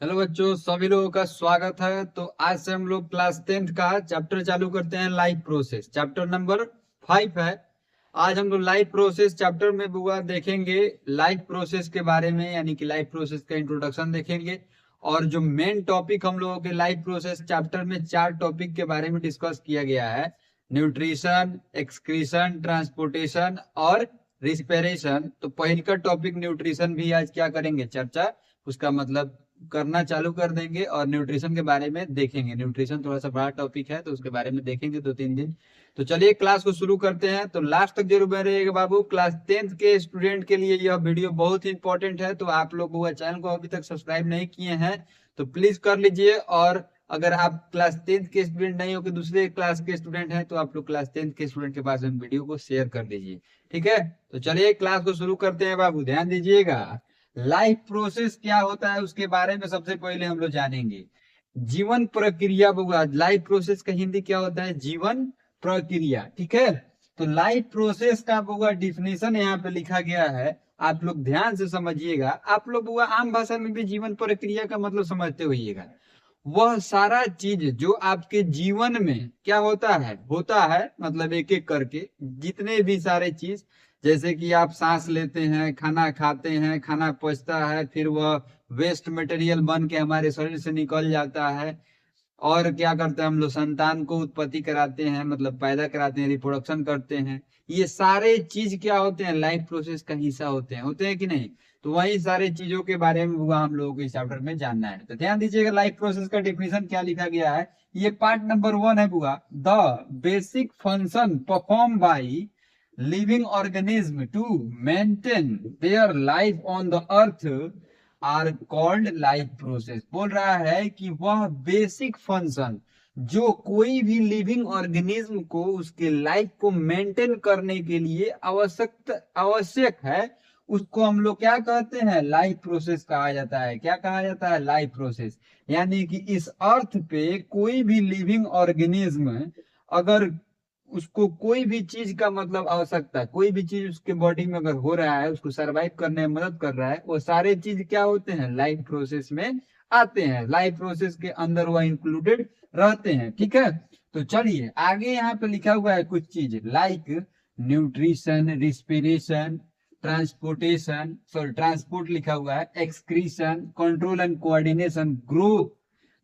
Hello बच्चों, सभी लोगों का स्वागत है। तो आज से हम लोग क्लास 10th का चैप्टर चालू करते हैं। लाइफ प्रोसेस चैप्टर नंबर 5 है। आज हम लोग लाइफ प्रोसेस चैप्टर में बुआ देखेंगे लाइफ प्रोसेस के बारे में, यानी कि लाइफ प्रोसेस का इंट्रोडक्शन देखेंगे। और जो मेन टॉपिक हम लोगों के लाइफ प्रोसेस चैप्टर में 4 टॉपिक के बारे में डिस्कस किया गया है। न्यूट्रिशन, एक्सक्रीशन, ट्रांसपोर्टेशन और रिस्पिरेशन। तो पहले का टॉपिक न्यूट्रिशन भी आज क्या करेंगे, चर्चा उसका मतलब करना चालू कर देंगे और न्यूट्रिशन के बारे में देखेंगे। न्यूट्रिशन थोड़ा सा बड़ा टॉपिक है तो उसके बारे में देखेंगे 2-3 दिन। तो चलिए क्लास को शुरू करते हैं। तो लास्ट तक जरूर बने रहिएगा बाबू। क्लास 10th के स्टूडेंट के लिए यह वीडियो बहुत ही इंपॉर्टेंट है। तो आप लोग वो चैनल को अभी तक सब्सक्राइब नहीं किए हैं तो प्लीज कर लीजिए। और अगर आप क्लास 10th के स्टूडेंट नहीं हो कि दूसरे क्लास के स्टूडेंट हैं तो आप लोग क्लास 10th के स्टूडेंट के पास वीडियो को शेयर कर दीजिए। ठीक है, तो चलिए क्लास को शुरू करते हैं बाबू, ध्यान दीजिएगा। लाइफ प्रोसेस क्या होता है उसके बारे में सबसे पहले हम लोग जानेंगे। जीवन प्रक्रिया बुआ, लाइफ प्रोसेस का हिंदी क्या होता है, जीवन प्रक्रिया। ठीक है, तो लाइफ प्रोसेस का बुआ डिफिनेशन यहाँ पे लिखा गया है, आप लोग ध्यान से समझिएगा। आप लोग बुआ आम भाषा में भी जीवन प्रक्रिया का मतलब समझते होइएगा। वह सारा चीज जो आपके जीवन में क्या होता है मतलब एक एक करके जितने भी सारे चीज, जैसे कि आप सांस लेते हैं, खाना खाते हैं, खाना पचता है, फिर वह वेस्ट मटेरियल बन के हमारे शरीर से निकल जाता है। और क्या करते हैं हम लोग, संतान को उत्पत्ति कराते हैं, मतलब पैदा कराते हैं, रिप्रोडक्शन करते हैं। ये सारे चीज क्या होते हैं, लाइफ प्रोसेस का हिस्सा होते हैं कि नहीं। तो वही सारे चीजों के बारे में हुआ हम लोगों को इस चैप्टर में जानना है। तो ध्यान दीजिएगा, लाइफ प्रोसेस का डिफिनेशन क्या लिखा गया है। ये पार्ट नंबर 1 है बुआ। The basic function perform by living organism to maintain their life on the earth are called life process. बोल रहा है कि वह बेसिक फंक्शन जो कोई भी लिविंग ऑर्गेनिज्म को उसके लाइफ को मेंटेन करने के लिए आवश्यक है, उसको हम लोग क्या कहते हैं, लाइफ प्रोसेस कहा जाता है। क्या कहा जाता है, लाइफ प्रोसेस। यानी कि इस अर्थ पे कोई भी लिविंग ऑर्गेनिज्म अगर उसको कोई भी चीज का मतलब आवश्यकता है, कोई भी चीज उसके बॉडी में अगर हो रहा है, उसको सरवाइव करने में मदद कर रहा है, वो सारे चीज क्या होते हैं, लाइफ प्रोसेस में आते हैं। लाइफ प्रोसेस के अंदर वह इंक्लूडेड रहते हैं। ठीक है, तो चलिए आगे यहाँ पे लिखा हुआ है कुछ चीज लाइक न्यूट्रिशन, रिस्पिरेशन, ट्रांसपोर्ट लिखा हुआ है, excretion, control and coordination, growth,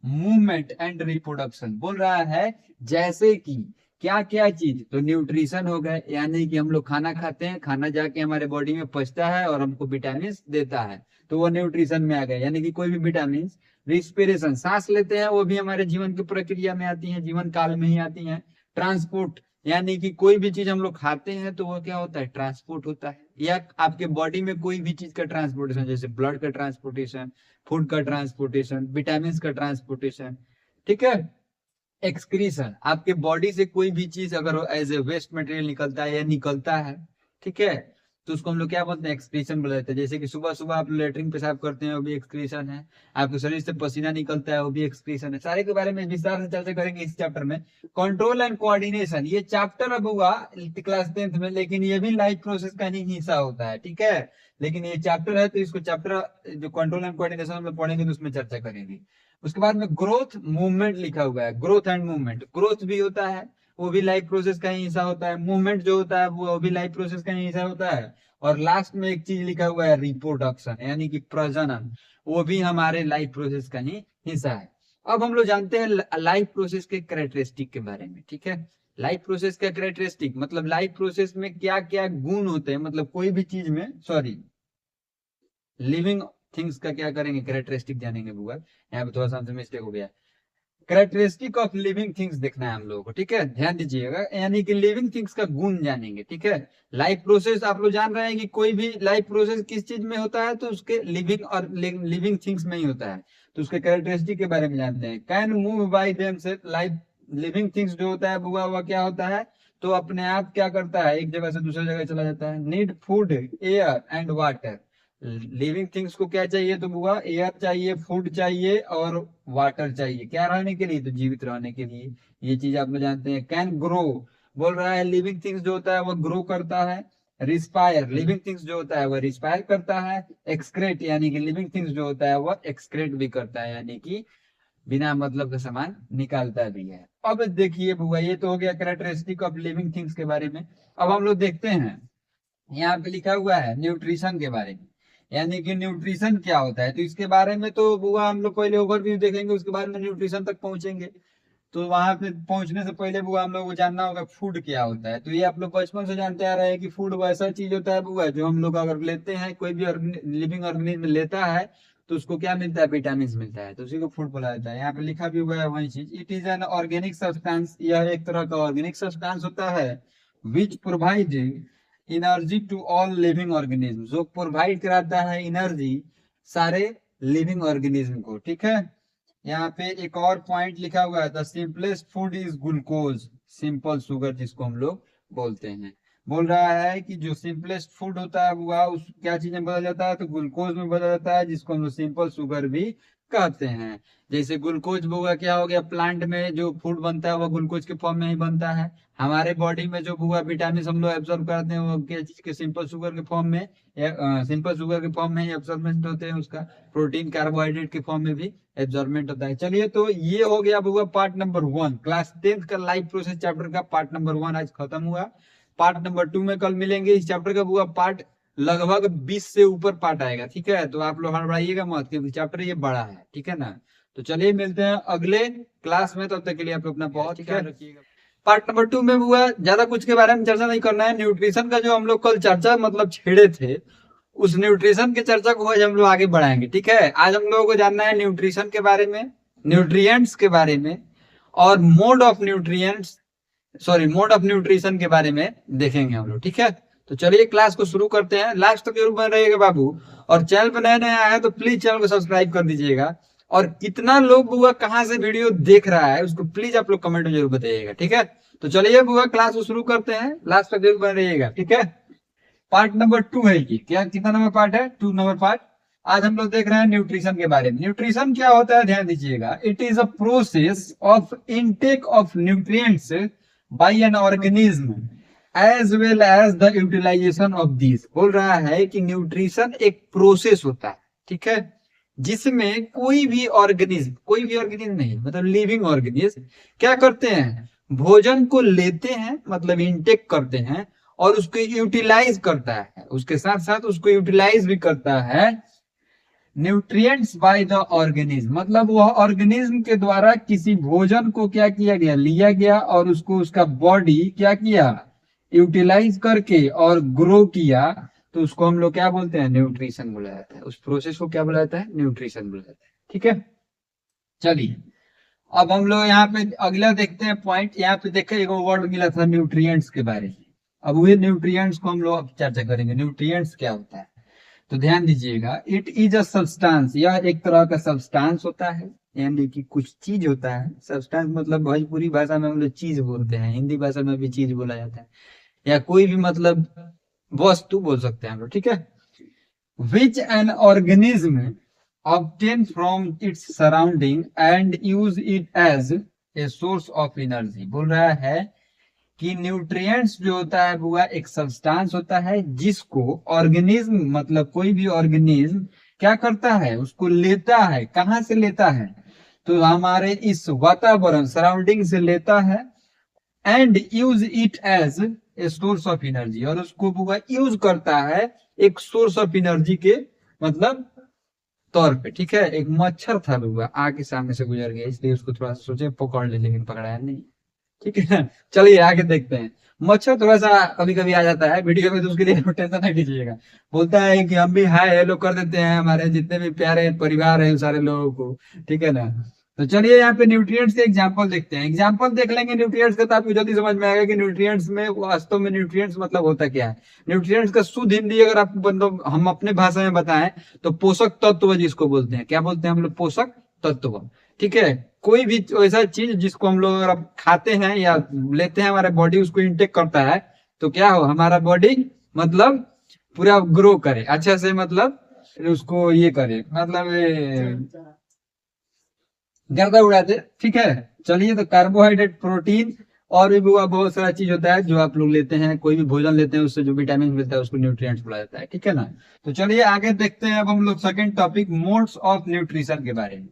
movement and reproduction. बोल रहा है जैसे कि क्या क्या चीज, तो न्यूट्रिशन हो गए, यानी कि हम लोग खाना खाते हैं, खाना जाके हमारे बॉडी में पचता है और हमको विटामिन देता है, तो वो न्यूट्रिशन में आ गए, यानी कि कोई भी विटामिन। रिस्पिरेशन, सांस लेते हैं, वो भी हमारे जीवन की प्रक्रिया में आती है, जीवन काल में ही आती है। ट्रांसपोर्ट, यानी कि कोई भी चीज हम लोग खाते हैं तो वो क्या होता है, ट्रांसपोर्ट होता है। या आपके बॉडी में कोई भी चीज का ट्रांसपोर्टेशन, जैसे ब्लड का ट्रांसपोर्टेशन, फूड का ट्रांसपोर्टेशन, विटामिन का ट्रांसपोर्टेशन। ठीक है, एक्सक्रीशन, आपके बॉडी से कोई भी चीज अगर एज ए वेस्ट मटेरियल निकलता है या निकलता है, ठीक है, तो उसको हम लोग क्या बोलते हैं, एक्सक्रीशन बोलते हैं। जैसे कि सुबह सुबह आप लेटरिन पेशाब करते हैं, वो भी एक्सक्रीशन है। आपके शरीर से पसीना निकलता है, वो भी एक्सक्रीशन है। सारे के बारे में विस्तार से चर्चा करेंगे इस चैप्टर में। कंट्रोल एंड कोऑर्डिनेशन, ये चैप्टर अब हुआ क्लास 10th में, लेकिन ये भी लाइफ प्रोसेस का ही हिस्सा होता है। ठीक है, लेकिन ये चैप्टर है तो इसको चैप्टर जो कंट्रोल एंड कोऑर्डिनेशन हम लोग पढ़ेंगे तो उसमें चर्चा करेंगे। उसके बाद में ग्रोथ मूवमेंट लिखा हुआ है, ग्रोथ एंड मूवमेंट। ग्रोथ भी होता है, वो भी लाइफ प्रोसेस का ही हिस्सा होता है। मूवमेंट जो होता है वो भी लाइफ प्रोसेस का ही हिस्सा होता है। और लास्ट में एक चीज लिखा हुआ है, रिप्रोडक्शन, यानी कि प्रजनन, वो भी हमारे लाइफ प्रोसेस का ही हिस्सा है। अब हम लोग जानते हैं लाइफ प्रोसेस के कैरेक्टरिस्टिक के बारे में। ठीक है, लाइफ प्रोसेस का कैरेक्टरिस्टिक मतलब लाइफ प्रोसेस में क्या क्या गुण होते हैं, मतलब कोई भी चीज में, सॉरी, लिविंग थिंग्स का क्या करेंगे, कैरेक्टरिस्टिक जानेंगे बुआ। यहाँ पे थोड़ा सा हमसे मिस्टेक हो गया। कैरेक्टरिस्टिक ऑफ लिविंग थिंग्स देखना है हम लोगों को। ठीक है, ध्यान दीजिएगा, यानी कि लिविंग थिंग्स का गुण जानेंगे। ठीक है, लाइफ प्रोसेस आप लोग जान रहे हैं कि कोई भी लाइफ प्रोसेस किस चीज में होता है, तो उसके लिविंग और लिविंग थिंग्स में ही होता है। तो उसके कैरेक्टरिस्टिक के बारे में जानते हैं। कैन मूव बाई देम से, लाइफ लिविंग थिंग्स जो होता है बुआ वह क्या होता है, तो अपने आप क्या करता है, एक जगह से दूसरी जगह चला जाता है। Need food, air and water. Living things को क्या चाहिए, तो बुआ एयर चाहिए, फूड चाहिए और वाटर चाहिए। क्या रहने के लिए, तो जीवित रहने के लिए। ये चीज आप लोग जानते हैं। कैन ग्रो, बोल रहा है लिविंग थिंग्स जो होता है वो ग्रो करता है। रिस्पायर, लिविंग थिंग्स जो होता है वो रिस्पायर करता है। एक्सक्रेट यानी कि लिविंग थिंग्स जो होता है वो एक्सक्रेट भी करता है, यानी कि बिना मतलब का सामान निकालता भी है। अब देखिए बुआ, ये तो हो गया कैरेक्टरिस्टिक ऑफ लिविंग थिंग्स के बारे में। अब हम लोग देखते हैं, यहाँ पे लिखा हुआ है न्यूट्रिशन के बारे में, यानी कि न्यूट्रिशन क्या होता है। तो इसके बारे में तो बुआ हम लोग पहले ओवरव्यू देखेंगे, उसके बाद में न्यूट्रिशन तक पहुंचेंगे। तो वहां पे पहुंचने से पहले बुआ हम लोग को जानना होगा फूड क्या होता है। तो ये आप लोग बचपन से जानते आ रहे हैं कि फूड वैसा चीज होता है बुआ, जो हम लोग अगर लेते हैं, कोई भी लिविंग ऑर्गेनिज्म लेता है तो उसको क्या मिलता है, विटामिन मिलता है, तो उसी को फूड बोला जाता है। यहाँ पे लिखा भी हुआ है वही चीज, it is an organic substance, यह एक तरह का ऑर्गेनिक सब्सटेंस होता है which provide energy to all living organism, जो प्रोवाइड कराता है एनर्जी सारे लिविंग ऑर्गेनिज्म को। ठीक है, यहाँ पे एक और पॉइंट लिखा हुआ है, the simplest food is glucose, simple sugar जिसको हम लोग बोलते हैं। बोल रहा है कि जो सिंपलेस्ट फूड होता है वो उस क्या चीज में बदल जाता है, तो ग्लूकोज में बदल जाता है, जिसको हम लोग सिंपल शुगर भी कहते हैं। जैसे ग्लूकोज बुआ क्या हो गया, प्लांट में जो फूड बनता है वो ग्लूकोज के फॉर्म में ही बनता है। हमारे बॉडी में जो बुआ विटामिन हम लोग एब्जॉर्ब करते हैं वो क्या चीज के, सिंपल शुगर के फॉर्म में, सिंपल शुगर के फॉर्म में ही एब्जॉर्बमेंट होते हैं उसका। प्रोटीन कार्बोहाइड्रेट के फॉर्म में भी एब्जॉर्बमेंट होता है। चलिए, तो ये हो गया बुआ पार्ट नंबर 1, क्लास 10th का लाइफ प्रोसेस चैप्टर का पार्ट नंबर 1 आज खत्म हुआ। पार्ट नंबर 2 में कल मिलेंगे। इस चैप्टर का बुआ पार्ट लगभग 20 से ऊपर पार्ट आएगा। ठीक है, तो आप लोग हड़बड़ाइएगा मत, क्योंकि चैप्टर ये बड़ा है। ठीक है ना, तो चलिए मिलते हैं अगले क्लास में, तब तक के लिए आप अपना बहुत ख्याल रखिएगा। पार्ट नंबर 2 में हुआ ज्यादा कुछ के बारे में चर्चा नहीं करना है। न्यूट्रिशन का जो हम लोग कल चर्चा मतलब छेड़े थे, उस न्यूट्रिशन की चर्चा को आज हम लोग आगे बढ़ाएंगे। ठीक है, आज हम लोगों को जानना है न्यूट्रिशन के बारे में, न्यूट्रिएंट्स के बारे में, और mode of nutrients, sorry mode of nutrition के बारे में देखेंगे हम लोग। ठीक है, तो चलिए क्लास को शुरू करते हैं। लास्ट तक जरूर बन रहिएगा बाबू, और चैनल पर नए नए आए हैं तो प्लीज चैनल को सब्सक्राइब कर दीजिएगा। और कितना लोग बुआ कहाँ से वीडियो देख रहा है उसको प्लीज आप लोग कमेंट में जरूर बताइएगा। ठीक है, तो चलिए बुआ क्लास को शुरू करते हैं, लास्ट तक जरूर बन रहिएगा। ठीक है, पार्ट नंबर 2 है कि क्या, कितना नंबर पार्ट है, 2 नंबर पार्ट। आज हम लोग देख रहे हैं न्यूट्रिशन के बारे में। न्यूट्रिशन क्या होता है ध्यान दीजिएगा, it is a process of intake of nutrients by an organism as well as the utilisation of this. बोल रहा है कि न्यूट्रिशन एक प्रोसेस होता है, ठीक है, जिसमें कोई भी ऑर्गेनिज्म नहीं, मतलब लिविंग ऑर्गेनिज्म क्या करते हैं, भोजन को लेते हैं, मतलब इनटेक करते हैं, और उसको यूटिलाइज करता है, उसके साथ साथ उसको यूटिलाइज भी करता है न्यूट्रिएंट्स बाय द ऑर्गेनिज्म, मतलब वह ऑर्गेनिज्म के द्वारा किसी भोजन को क्या किया गया, लिया गया, और उसको उसका बॉडी क्या किया, यूटिलाइज करके और ग्रो किया, तो उसको हम लोग क्या बोलते हैं, न्यूट्रिशन बोला जाता है। उस प्रोसेस को क्या बोला जाता है, न्यूट्रिशन बोला जाता है। ठीक है, चलिए अब हम लोग यहाँ पे अगला देखते हैं पॉइंट। यहाँ पे देखा एक वर्ड मिला था न्यूट्रिएंट्स के बारे में, अब वही न्यूट्रिएंट्स को हम लोग चर्चा करेंगे। न्यूट्रिएंट्स क्या होता है, तो ध्यान दीजिएगा, इट इज अ सब्सटेंस, यह एक तरह का सब्सटेंस होता है, यानी कि कुछ चीज होता है। सब्सटेंस मतलब भोजपुरी भाषा में हम लोग चीज बोलते हैं, हिंदी भाषा में भी चीज बोला जाता है, या कोई भी मतलब वस्तु बोल सकते हैं हम लोग। ठीक है, विच an organism obtain from its surrounding and use it as a source of energy। बोल रहा है कि न्यूट्रिएंट्स जो होता है वो एक सब्सटेंस होता है जिसको ऑर्गेनिज्म, मतलब कोई भी ऑर्गेनिज्म क्या करता है, उसको लेता है। कहाँ से लेता है, तो हमारे इस वातावरण सराउंडिंग से लेता है, and use it as a source of energy, और उसको वो यूज करता है एक सोर्स ऑफ एनर्जी के मतलब तौर पे। ठीक है, एक मच्छर था लोग आगे सामने से गुजर गया, इसलिए उसको थोड़ा सा सोचे पकड़ ले, लेकिन पकड़ाया नहीं। ठीक है, चलिए आगे देखते हैं। मच्छर थोड़ा सा कभी कभी आ जाता है वीडियो में, तो उसके लिए टेंशन नहीं कीजिएगा। बोलता है कि हम भी हाय हेलो कर देते हैं हमारे जितने भी प्यारे परिवार है सारे लोगों को। ठीक है ना, तो चलिए यहाँ पे न्यूट्रिएंट्स के एग्जांपल देखते हैं। एग्जांपल देख लेंगे न्यूट्रिएंट्स का, तो आपको जल्दी समझ में आएगा कि न्यूट्रिएंट्स में वास्तव में न्यूट्रिएंट्स मतलब होता क्या है। न्यूट्रिएंट्स का शुद्ध हिंदी अगर आपको मतलब हम अपने भाषा में बताएं तो पोषक तत्व जिसको बोलते हैं, क्या बोलते हैं हम लोग, पोषक तत्व। ठीक है, कोई भी ऐसा चीज जिसको हम लोग अगर खाते हैं या लेते हैं, हमारा बॉडी उसको इंटेक करता है, तो क्या हो, हमारा बॉडी मतलब पूरा ग्रो करे अच्छा से, मतलब उसको ये करे, मतलब गर्दा उड़ा दे। ठीक है, चलिए, तो कार्बोहाइड्रेट, प्रोटीन और भी बहुत सारा चीज होता है जो आप लोग लेते हैं, कोई भी भोजन लेते हैं उससे जो विटामिन मिलता है उसको न्यूट्रिएंट्स बोला जाता है, ठीक है ना। तो चलिए आगे देखते हैं अब हम लोग second topic modes of nutrition के बारे में।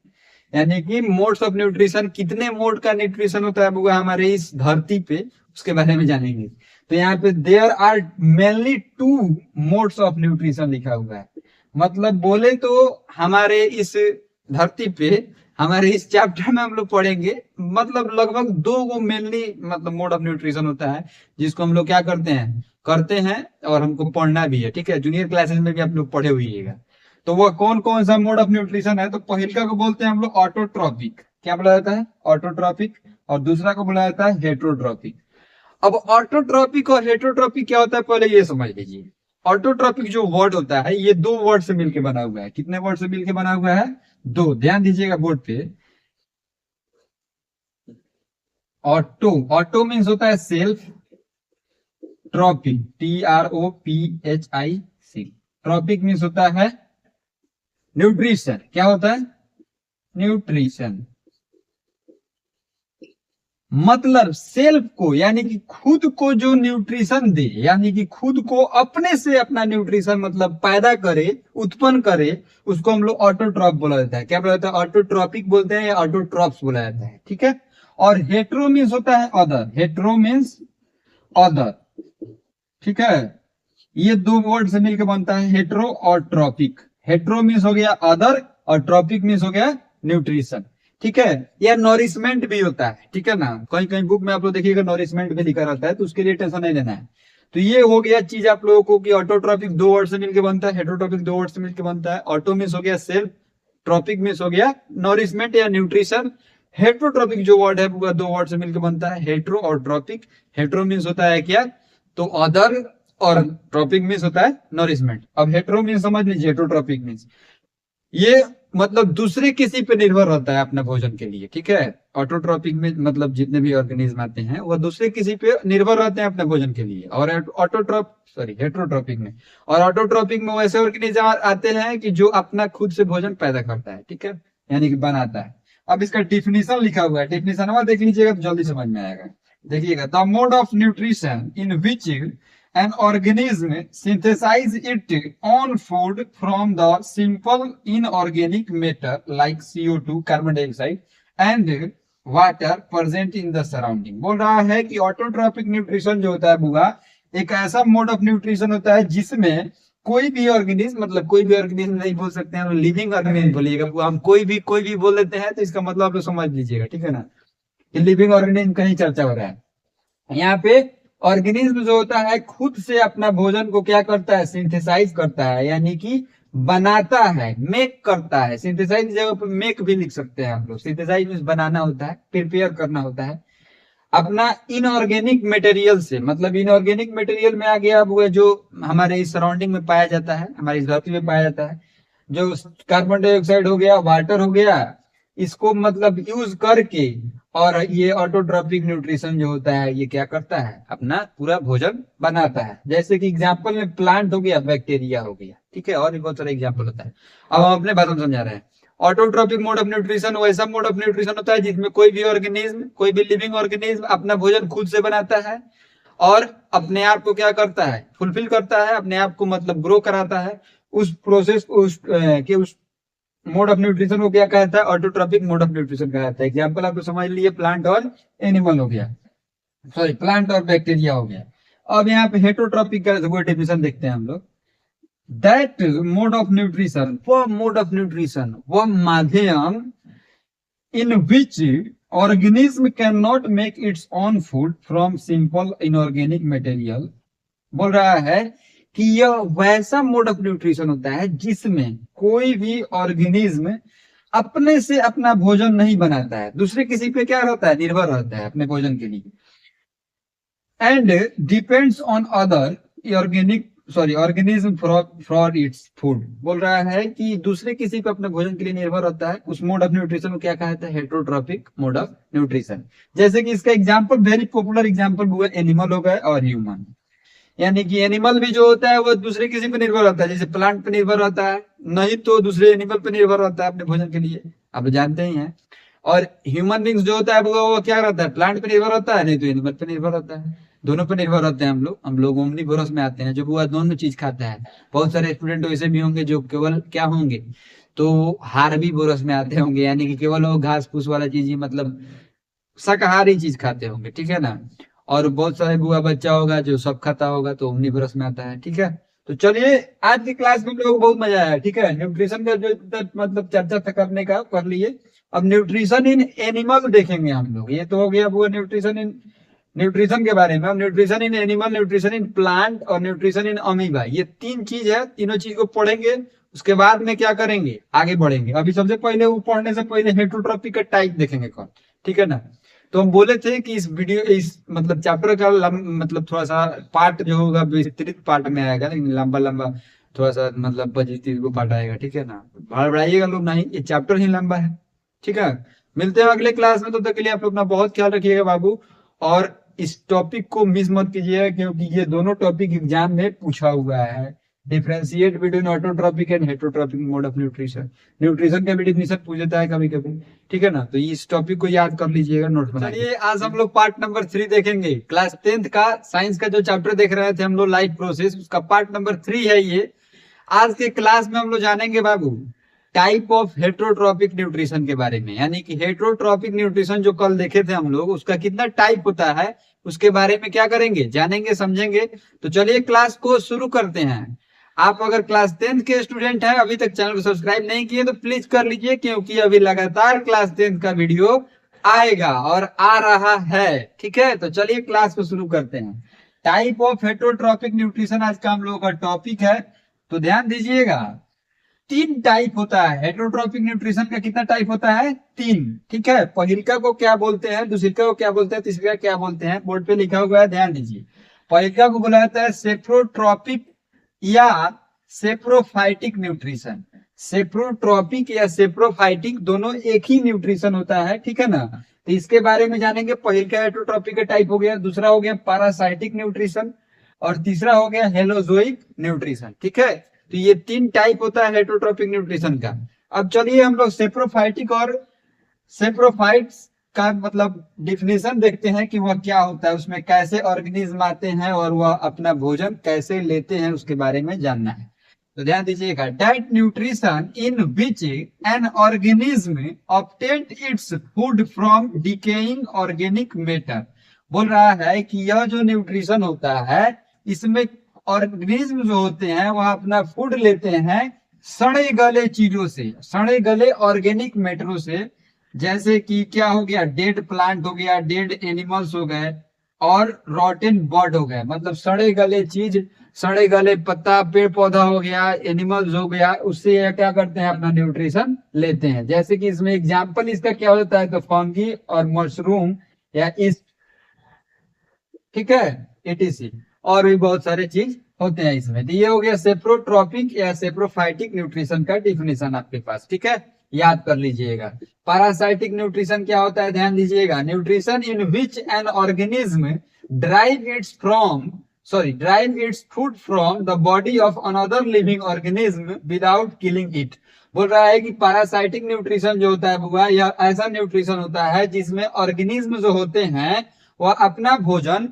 यानी कि मोड्स ऑफ न्यूट्रिशन, कितने मोड का न्यूट्रिशन होता है वो हमारे इस धरती पे, उसके बारे में जानेंगे। तो यहाँ पे there are mainly 2 modes of nutrition लिखा हुआ है। मतलब बोले तो हमारे इस धरती पे, हमारे इस चैप्टर में हम लोग पढ़ेंगे मतलब लगभग 2 मेनली मतलब मोड ऑफ न्यूट्रिशन होता है, जिसको हम लोग क्या करते हैं और हमको पढ़ना भी है, ठीक है। जूनियर क्लासेस में भी आप लोग पढ़े हुए। तो वो कौन कौन सा मोड ऑफ न्यूट्रिशन है, तो पहला को बोलते हैं हम लोग ऑटोट्रॉपिक। क्या बोला जाता है? ऑटोट्रॉपिक। और दूसरा को बोला जाता है हेट्रोट्रॉपिक। अब ऑटोट्रॉपिक और हेट्रोट्रॉपिक क्या होता है पहले ये समझ लीजिए। ऑटोट्रॉपिक जो वर्ड होता है ये 2 वर्ड से मिलकर बना हुआ है। कितने वर्ड से मिलकर बना हुआ है? 2। ध्यान दीजिएगा बोर्ड पे। ऑटो मीन्स होता है self, trophic TROPHIC, trophic means होता है न्यूट्रिशन। क्या होता है? न्यूट्रिशन। मतलब सेल्फ को यानी कि खुद को जो न्यूट्रिशन दे, यानी कि खुद को अपने से अपना न्यूट्रिशन मतलब पैदा करे, उत्पन्न करे, उसको हम लोग ऑटोट्रॉप बोला जाता है। क्या बोला जाता है? ऑटोट्रॉपिक बोलते हैं या ऑटोट्रॉप्स बोला जाता है, ठीक है। और हेट्रो मीन्स होता है अदर। हेट्रो मीन्स अदर, ठीक है। ये 2 वर्ड से मिलकर बनता है हेट्रो और ट्रॉपिक। हेट्रो मीन्स हो गया अदर और ट्रॉपिक मीन्स हो गया न्यूट्रिशन, ठीक है। या नॉरिशमेंट भी होता है, ठीक है ना। कहीं कहीं बुक में आप लोग देखिएगा नॉरिशमेंट भी लिखा रहता है, तो उसके लिए टेंशन नहीं लेना है। तो ये हो गया चीज आप लोगों को कि ऑटोट्रॉपिक 2 वर्ड से मिलकर बनता है, हेट्रोट्रॉपिक 2 वर्ड से मिलकर बनता है। ऑटो मीन्स हो गया सेल्फ, ट्रॉपिक मीन्स हो गया नॉरिशमेंट या न्यूट्रिशन। हेट्रोट्रॉपिक जो वर्ड है वो 2 वर्ड से मिलकर बनता है, हेट्रो और ट्रॉपिक। हेट्रो मीन्स होता है क्या? तो अदर, और ट्रॉपिक मीन्स होता है नॉरिशमेंट। अब हेट्रो मीन्स समझ लीजिए, हेट्रोट्रॉपिक मीन्स ये मतलब दूसरे किसी पे निर्भर रहता है अपने भोजन के लिए, ठीक है। ऑटोट्रॉपिक में मतलब जितने भी ऑर्गेनिज्म आते हैं वो दूसरे किसी पे निर्भर रहते हैं अपने भोजन के लिए। और हेट्रोट्रॉपिक में और ऑटोट्रॉपिक में वैसे ऑर्गेनिज्म आते हैं कि जो अपना खुद से भोजन पैदा करता है, ठीक है, यानी कि बनाता है। अब इसका डिफिनीशन लिखा हुआ है, डिफिनीशन देख लीजिएगा तो जल्दी समझ में आएगा। देखिएगा, the mode of nutrition in which an organism synthesize its own food from the simple inorganic matter like CO2, carbon dioxide and water present in the surrounding। बोल रहा है कि ऑटोट्रॉपिक न्यूट्रिशन जो होता है बुआ, एक ऐसा मोड ऑफ न्यूट्रिशन होता है जिसमें कोई भी ऑर्गेनिज्म, मतलब कोई भी ऑर्गेनिज्म नहीं बोल सकते हैं, लिविंग ऑर्गेनिज्म बोलिएगा। हम कोई भी बोल लेते हैं तो इसका मतलब आप लोग समझ लीजिएगा, ठीक है ना, कि लिविंग ऑर्गेनिज्म का ही चर्चा हो रहा है यहाँ पे। ऑर्गेनिज्म जो होता है खुद से अपना भोजन को क्या करता है? सिंथेसाइज करता है, यानी कि बनाता है, मेक करता है। सिंथेसाइज की जगह पर मेक भी लिख सकते हैं आप लोग। सिंथेसाइज मींस बनाना होता है, प्रिपेयर करना होता है अपना इनऑर्गेनिक मटेरियल से। मतलब इनऑर्गेनिक मटेरियल में आ गया वो जो हमारे इस सराउंडिंग में पाया जाता है, हमारी इस धरती में पाया जाता है, जो कार्बन डाइऑक्साइड हो गया, वाटर हो गया, इसको मतलब यूज करके। और ये ऑटोट्रॉपिक न्यूट्रिशन जो होता है ये क्या करता है? अपना पूरा भोजन बनाता है। जैसे कि एग्जांपल में प्लांट हो गया, बैक्टीरिया हो गया, ठीक है, और भी बहुत सारे एग्जांपल होता है। अब हम अपने भाषा में समझा रहे हैं। ऑटोट्रॉपिक मोड ऑफ न्यूट्रिशन वैसा मोड ऑफ न्यूट्रिशन होता है जिसमें कोई भी ऑर्गेनिज्म, कोई भी लिविंग ऑर्गेनिज्म अपना भोजन खुद से बनाता है और अपने आप को क्या करता है? फुलफिल करता है, अपने आप को मतलब ग्रो कराता है। उस प्रोसेस उस मोड ऑफ न्यूट्रिशन को क्या कहता है? ऑटोट्रॉपिक मोड ऑफ न्यूट्रिशन कहता है। एग्जांपल आपको समझ लिए, प्लांट और एनिमल हो गया, सॉरी प्लांट और बैक्टीरिया हो गया। अब यहाँ पे हेटरोट्रॉपिक का डेफिनेशन देखते हैं हम लोग। दैट मोड ऑफ न्यूट्रिशन, वो मोड ऑफ न्यूट्रिशन, वो माध्यम in which organism can not make its own food from simple inorganic material. बोल रहा है कि यह वैसा मोड ऑफ न्यूट्रिशन होता है जिसमें कोई भी ऑर्गेनिज्म अपने से अपना भोजन नहीं बनाता है, दूसरे किसी पे क्या रहता है? निर्भर रहता है अपने भोजन के लिए। And depends on other organism for its food. बोल रहा है कि दूसरे किसी पे अपने भोजन के लिए निर्भर रहता है। उस मोड ऑफ न्यूट्रिशन को क्या कहता है? Heterotrophic mode of nutrition. जैसे कि इसका एग्जांपल, वेरी पॉपुलर एग्जांपल हुआ एनिमल हो गए और ह्यूमन। यानी कि एनिमल भी जो होता है वो दूसरे किसी पे निर्भर रहता है, जैसे प्लांट पे निर्भर रहता है, नहीं तो दूसरे एनिमल पे निर्भर रहता है अपने भोजन के लिए, आप जानते ही हैं। और ह्यूमन बींग्स जो होता है वो क्या रहता है, प्लांट पे निर्भर होता है, नहीं तो एनिमल पे निर्भर होता है। दोनों पे निर्भर होते हैं हम लोग ओमनीवोरस में आते हैं, जो वो दोनों चीज खाता है। बहुत सारे स्टूडेंट वैसे भी होंगे जो केवल क्या होंगे, तो हार्बीवोरस में आते होंगे, यानी कि केवल वो घास फूस वाला चीज ही, मतलब शाकाहारी चीज खाते होंगे, ठीक है ना। और बहुत सारे बुआ बच्चा होगा जो सब खाता होगा, तो ओमनीवोरस में आता है, ठीक है। तो चलिए, आज की क्लास में हम लोग को बहुत मजा आया, ठीक है। न्यूट्रिशन का जो मतलब चर्चा था करने का कर लिए। अब न्यूट्रिशन इन एनिमल देखेंगे हम लोग। ये तो हो गया वो न्यूट्रिशन इन न्यूट्रिशन के बारे में। अब nutrition in animal, nutrition in plant और न्यूट्रिशन इन अमीबा, ये तीन चीज है। तीनों चीज को पढ़ेंगे, उसके बाद में क्या करेंगे, आगे बढ़ेंगे। अभी सबसे पहले वो पढ़ने से पहले हेटरोट्रॉफी का टाइप देखेंगे कौन, ठीक है ना। तो हम बोले थे कि इस मतलब चैप्टर का मतलब थोड़ा सा पार्ट जो होगा विस्तृत पार्ट में आएगा, लेकिन लंबा लंबा थोड़ा सा मतलब 25-30 को पार्ट आएगा, ठीक है ना। बढ़ाइएगा लोग, नहीं ये चैप्टर ही लंबा है, ठीक है। मिलते हैं अगले क्लास में, तो तक के लिए आप लोग अपना बहुत ख्याल रखिएगा बाबू। और इस टॉपिक को मिस मत कीजिएगा, क्योंकि ये दोनों टॉपिक एग्जाम में पूछा हुआ है। Differentiate between autotrophic and heterotrophic mode of nutrition. Nutrition का भी डिफिनेशन पूछ देता है कभी कभी, ठीक है ना। तो इस टॉपिक को याद कर लीजिएगा, नोट बनाइए। आज हम लोग पार्ट नंबर 3 देखेंगे, क्लास 10th का साइंस का जो चैप्टर देख रहे थे हम लोग, लाइफ प्रोसेस, उसका पार्ट नंबर 3 है ये। आज के क्लास में हम लोग जानेंगे बाबू टाइप ऑफ हेटरोट्रॉपिक न्यूट्रिशन के बारे में, यानी कि हेटरोट्रॉपिक न्यूट्रिशन जो कल देखे थे हम लोग, उसका कितना टाइप होता है, उसके बारे में क्या करेंगे, जानेंगे, समझेंगे। तो चलिए क्लास को शुरू करते हैं। आप अगर क्लास 10th के स्टूडेंट हैं, अभी तक चैनल को सब्सक्राइब नहीं किए, तो प्लीज कर लीजिए, क्योंकि अभी लगातार क्लास 10th का वीडियो आएगा और आ रहा है, ठीक है। तो चलिए क्लास को शुरू करते हैं। टाइप ऑफ हेटरोट्रॉपिक न्यूट्रिशन आज का हम लोगों का टॉपिक है। तो ध्यान दीजिएगा, 3 टाइप होता है हेटरोट्रॉपिक न्यूट्रिशन का। कितना टाइप होता है, 3, ठीक है। पहिलका को क्या बोलते हैं, दूसरिका को क्या बोलते हैं, तीसरा क्या बोलते हैं, बोर्ड पे लिखा हुआ है, ध्यान दीजिए। पहिलका को बोला जाता है सेप्रोट्रॉपिक या सेप्रोफाइटिक न्यूट्रिशन। सेप्रोट्रॉपिक या सेप्रोफाइटिक दोनों एक ही न्यूट्रिशन होता है, ठीक है ना। तो इसके बारे में जानेंगे। पहिलका हेटरोट्रॉपिक का टाइप हो गया, दूसरा हो गया पैरासाइटिक न्यूट्रिशन, और तीसरा हो गया हेलोजोइक न्यूट्रिशन, ठीक है। तो ये 3 टाइप होता है हेटरोट्रॉपिक न्यूट्रिशन का। अब चलिए हम लोग सेप्रोफाइटिक और सेप्रोफाइट्स का मतलब डिफिनेशन देखते हैं कि वह क्या होता है, उसमें कैसे ऑर्गेनिज्म आते हैं और वह अपना भोजन कैसे लेते हैं, उसके बारे में जानना है। तो ध्यान दीजिएगा, that nutrition in which an organism obtained its food from decaying organic matter. बोल रहा है कि यह जो न्यूट्रिशन होता है, इसमें ऑर्गेनिज्म जो होते हैं वह अपना फूड लेते हैं सड़े गले चीजों से, सड़े गले ऑर्गेनिक मैटरों से। जैसे कि क्या हो गया, डेड प्लांट हो गया, डेड एनिमल्स हो गए, और रॉटन बर्ड हो गए, मतलब सड़े गले चीज, सड़े गले पत्ता, पेड़ पौधा हो गया, एनिमल्स हो गया, उससे ये क्या करते हैं, अपना न्यूट्रिशन लेते हैं। जैसे कि इसमें एग्जाम्पल इसका क्या होता है, तो फंगी और मशरूम या इस, ठीक है, एटीसी, और भी बहुत सारे चीज होते हैं इसमें। तो ये हो गया सेप्रोट्रॉपिक या सेप्रोफाइटिक न्यूट्रिशन का डिफिनेशन आपके पास, ठीक है, याद कर लीजिएगा। पैरासाइटिक न्यूट्रिशन क्या होता है, ध्यान दीजिएगा, nutrition in which an organism drive its food from the body of another living organism without killing it. बोल रहा है कि पैरासाइटिक न्यूट्रिशन जो होता है बुआ, यह ऐसा न्यूट्रिशन होता है जिसमें ऑर्गेनिज्म जो होते हैं वह अपना भोजन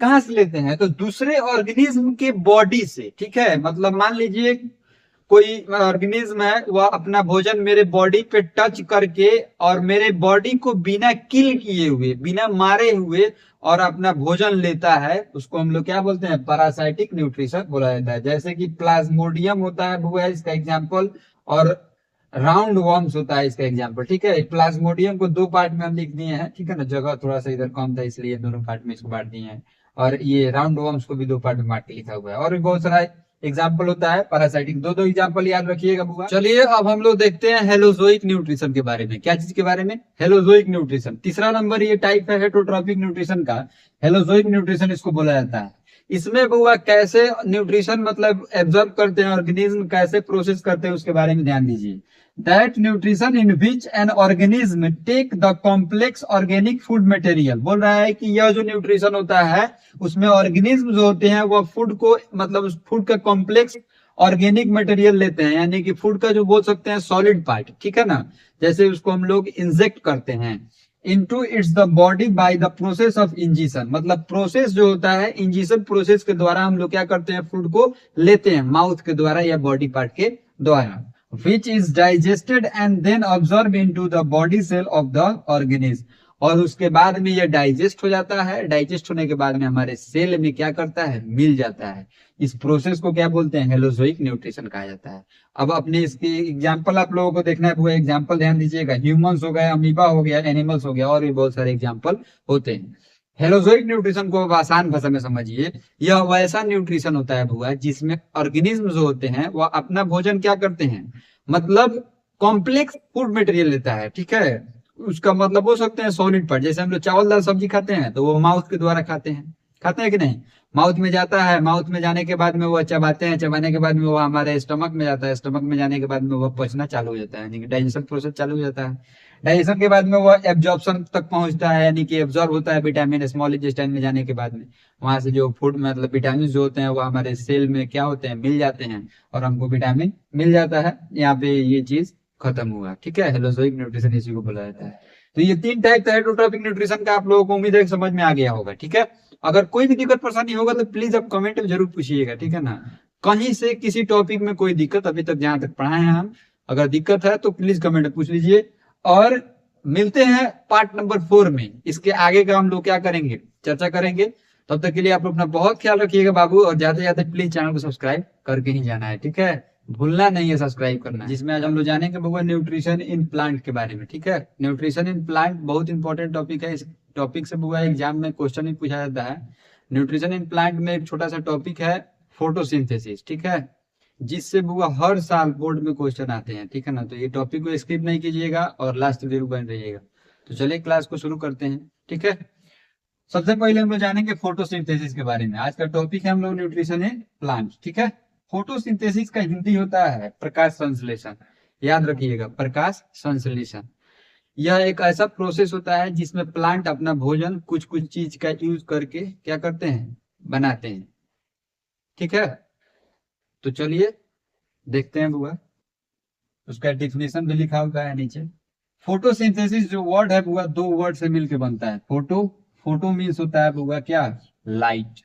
कहां से लेते हैं, तो दूसरे ऑर्गेनिज्म के बॉडी से, ठीक है। मतलब मान लीजिए कोई ऑर्गेनिज्म है, वह अपना भोजन मेरे बॉडी पे टच करके और मेरे बॉडी को बिना किल किए हुए, बिना मारे हुए और अपना भोजन लेता है, उसको हम लोग क्या बोलते हैं, पैरासाइटिक न्यूट्रिशन बोला जाता है। जैसे कि प्लाज्मोडियम होता है वो है इसका एग्जाम्पल, और राउंड वर्म्स होता है इसका एग्जाम्पल, ठीक है। प्लाज्मोडियम को 2 पार्ट में हम लिख दिए हैं, ठीक है ना, जगह थोड़ा सा इधर कम था इसलिए दोनों पार्ट में इसको बांट दिए हैं। और ये राउंड वर्म्स को भी 2 पार्ट में बांट के लिखा हुआ है, और भी बहुत सारा एग्जाम्पल होता है पैरासाइटिक। दो एग्जाम्पल याद रखिएगा बुआ। चलिए अब हम लोग देखते हैं हेलोजोइक न्यूट्रिशन के बारे में। क्या चीज के बारे में, हेलोजोइक न्यूट्रिशन। तीसरा नंबर ये टाइप है हेटरोट्रॉपिक न्यूट्रिशन का, हेलोजोइक न्यूट्रिशन इसको बोला जाता है। इसमें बुआ कैसे न्यूट्रिशन मतलब एब्जॉर्ब करते हैं ऑर्गेनिज्म, कैसे प्रोसेस करते हैं, उसके बारे में ध्यान दीजिए। That nutrition in which an organism take the complex organic food material. बोल रहा है कि यह जो न्यूट्रिशन होता है उसमें ऑर्गेनिज्म जो होते हैं वह फूड को मतलब उस फूड का कॉम्प्लेक्स ऑर्गेनिक मटेरियल लेते हैं, यानी कि फूड का जो बोल सकते हैं सॉलिड पार्ट, ठीक है ना, जैसे उसको हम लोग इंजेक्ट करते हैं into its the body by the process of injection, मतलब प्रोसेस जो होता है इंजेक्शन प्रोसेस के द्वारा हम लोग क्या करते हैं, फूड को लेते हैं माउथ के द्वारा या बॉडी पार्ट के द्वारा, which is digested and then absorbed into the body cell of the organism, और उसके बाद में ये डाइजेस्ट हो जाता है, डाइजेस्ट होने के बाद में हमारे सेल में क्या करता है, मिल जाता है। इस प्रोसेस को क्या बोलते हैं, हेलोजोइक न्यूट्रिशन कहा जाता है। अब अपने इसके एग्जांपल आप लोगों को देखना है, पूरा एग्जांपल ध्यान दीजिएगा, ह्यूमंस हो गया, अमीबा हो गया, एनिमल्स हो गया, और भी बहुत सारे एग्जांपल होते हैं। हेलोजोइक न्यूट्रिशन को आसान भाषा में समझिए, यह वैसा न्यूट्रिशन होता है बुआ जिसमें ऑर्गेनिज्म जो होते हैं वह अपना भोजन क्या करते हैं, मतलब कॉम्प्लेक्स फूड मटेरियल लेता है, ठीक है, उसका मतलब हो सकते हैं सॉलिड पार्ट, जैसे हम लोग चावल दाल सब्जी खाते हैं तो वो माउथ के द्वारा खाते हैं कि नहीं, माउथ में जाता है, माउथ में जाने के बाद में वो चबाते हैं, चबाने के बाद में वो हमारे स्टमक में जाता है, स्टमक में जाने के बाद में वो पचना चालू हो जाता है, यानी कि डाइजेशन प्रोसेस चालू हो जाता है, डाइजेशन के बाद में वो एब्जॉर्प्शन तक पहुंचता है, यानी कि एब्जॉर्ब होता है विटामिन स्मॉल इंटेस्टाइन में जाने के बाद में, वहां से जो फूड मतलब विटामिन जो होते हैं वो हमारे सेल में क्या होते हैं, मिल जाते हैं, और हमको विटामिन मिल जाता है। यहाँ पे ये चीज खत्म हुआ, ठीक है, हेलोजोइक न्यूट्रिशन इसी को बोला जाता है। तो ये 3 टाइप का हेटरोट्रॉपिक न्यूट्रिशन का आप लोगों को उम्मीद है समझ में आ गया होगा, ठीक है। अगर कोई भी दिक्कत परेशानी होगा तो प्लीज आप कमेंट में जरूर पूछिएगा, ठीक है ना, कहीं से किसी टॉपिक में कोई दिक्कत अभी तक जहां तक पढ़ाए हैं हम, अगर दिक्कत है तो प्लीज कमेंट में पूछ लीजिए। और मिलते हैं पार्ट नंबर 4 में, इसके आगे का हम लोग क्या करेंगे, चर्चा करेंगे। तब तक के लिए आप लोग अपना बहुत ख्याल रखिएगा बाबू, और ज्यादा से ज्यादा प्लीज चैनल को सब्सक्राइब करके ही जाना है, ठीक है, भूलना नहीं है सब्सक्राइब करना, जिसमें आज हम लोग जानेंगे बबुआ न्यूट्रिशन इन प्लांट के बारे में, ठीक है। न्यूट्रिशन इन प्लांट बहुत इंपॉर्टेंट टॉपिक है, इस टॉपिक से बुआ एग्जाम में क्वेश्चन भी पूछा जाता है। न्यूट्रिशन इन प्लांट में एक छोटा सा टॉपिक है फोटोसिंथेसिस, ठीक है, जिससे बुआ हर साल बोर्ड में क्वेश्चन आते हैं, ठीक है ना, तो ये टॉपिक को स्किप नहीं कीजिएगा और लास्ट जरूर बन रहिएगा। तो चलिए क्लास को शुरू करते हैं, ठीक है। सबसे पहले हम लोग जानेंगे फोटोसिंथेसिस के बारे में, आज का टॉपिक है हम लोग न्यूट्रिशन इन प्लांट, ठीक है। फोटोसिंथेसिस का हिंदी होता है प्रकाश संश्लेषण, याद रखिएगा प्रकाश संश्लेषण। यह एक ऐसा प्रोसेस होता है जिसमें प्लांट अपना भोजन कुछ कुछ चीज का यूज करके क्या करते हैं, बनाते हैं, ठीक है। तो चलिए देखते हैं बुआ, उसका डिफिनेशन भी लिखा हुआ है नीचे। फोटोसिंथेसिस जो वर्ड है बुआ 2 वर्ड से मिलकर बनता है। फोटो मीन्स होता है बुआ क्या, लाइट,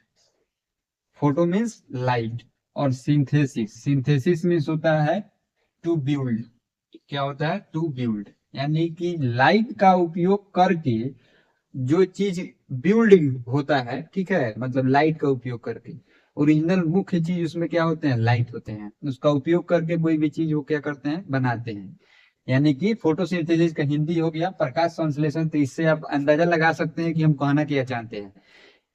फोटो मीन्स लाइट, और सिंथेसिस मीन्स होता है टू बिल्ड, क्या होता है, टू बिल्ड, यानी कि लाइट का उपयोग करके जो चीज बिल्डिंग होता है, ठीक है, मतलब लाइट का उपयोग करके, ओरिजिनल मुख्य चीज उसमें क्या होते हैं, लाइट होते हैं, उसका उपयोग करके कोई भी चीज वो क्या करते हैं, बनाते हैं, यानी कि फोटोसिंथेसिस का हिंदी हो गया प्रकाश संश्लेषण। तो इससे आप अंदाजा लगा सकते हैं कि हम कहना क्या चाहते हैं,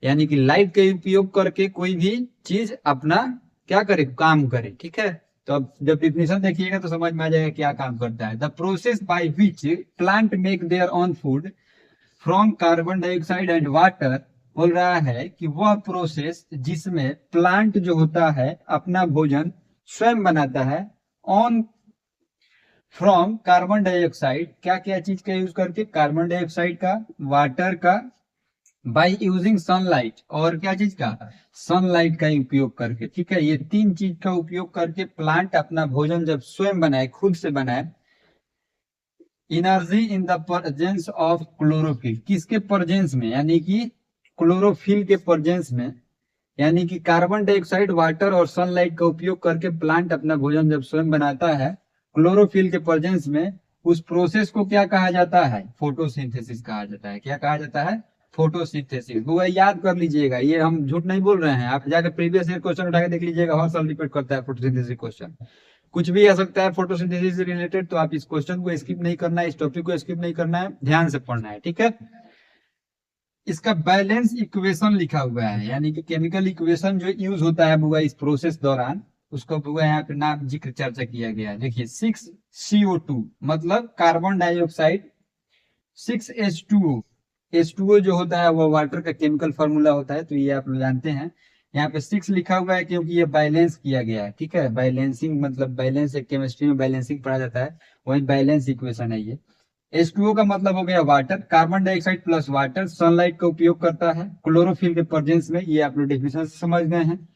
यानी कि लाइट का उपयोग करके कोई भी चीज अपना क्या करे, काम करे, ठीक है। तो अब जब डिफिनेशन देखिएगा तो समझ में आ जाएगा क्या काम करता है। The process by which plant make their own food from carbon dioxide and water, बोल रहा है कि वह प्रोसेस जिसमें प्लांट जो होता है अपना भोजन स्वयं बनाता है ऑन फ्रॉम कार्बन डाइऑक्साइड, क्या क्या चीज का यूज करके, कार्बन डाइऑक्साइड का, वाटर का, बाई यूजिंग सनलाइट, और क्या चीज का, सनलाइट का उपयोग करके, ठीक है। ये 3 चीज का उपयोग करके प्लांट अपना भोजन जब स्वयं बनाए, खुद से बनाए, energy in the presence of chlorophyll, किसके प्रेजेंस में, यानी कि क्लोरोफिल के प्रेजेंस में, यानी कि कार्बन डाइऑक्साइड, वाटर और सनलाइट का उपयोग करके प्लांट अपना भोजन जब स्वयं बनाता है क्लोरोफिल के प्रेजेंस में, उस प्रोसेस को क्या कहा जाता है, फोटोसिंथेसिस कहा जाता है। क्या कहा जाता है, फोटोसिंथेसिस। वो याद कर लीजिएगा, ये हम झूठ नहीं बोल रहे हैं, आप जाकर प्रीवियस ईयर क्वेश्चन उठा के देख लीजिएगा, हर साल रिपीट करता है फोटोसिंथेसिस क्वेश्चन, कुछ भी आ सकता है फोटोसिंथेसिस से रिलेटेड। तो आप इस क्वेश्चन को स्किप नहीं करना है, इस टॉपिक को स्किप नहीं करना है, ध्यान से पढ़ना है, ठीक है। इसका बैलेंस इक्वेशन लिखा हुआ है, यानी कि केमिकल इक्वेशन जो यूज होता है बुआ इस प्रोसेस दौरान, उसको बुआ यहाँ पे नाम जिक्र चर्चा किया गया है। देखिए 6CO2 मतलब कार्बन डाइऑक्साइड, 6H2O, H2O जो होता है वो वाटर का केमिकल फॉर्मूला होता है, तो ये आप लोग जानते हैं। यहाँ पे 6 लिखा हुआ है क्योंकि ये बैलेंस किया गया है, ठीक है। बैलेंसिंग मतलब बैलेंस, केमिस्ट्री में बैलेंसिंग पढ़ा जाता है, वही बैलेंस इक्वेशन है ये। H2O का मतलब हो गया water, carbon dioxide plus water, sunlight का उपयोग करता है क्लोरोफिल के प्रेजेंस में, ये आप लोग डेफिनेशन से समझ गए हैं।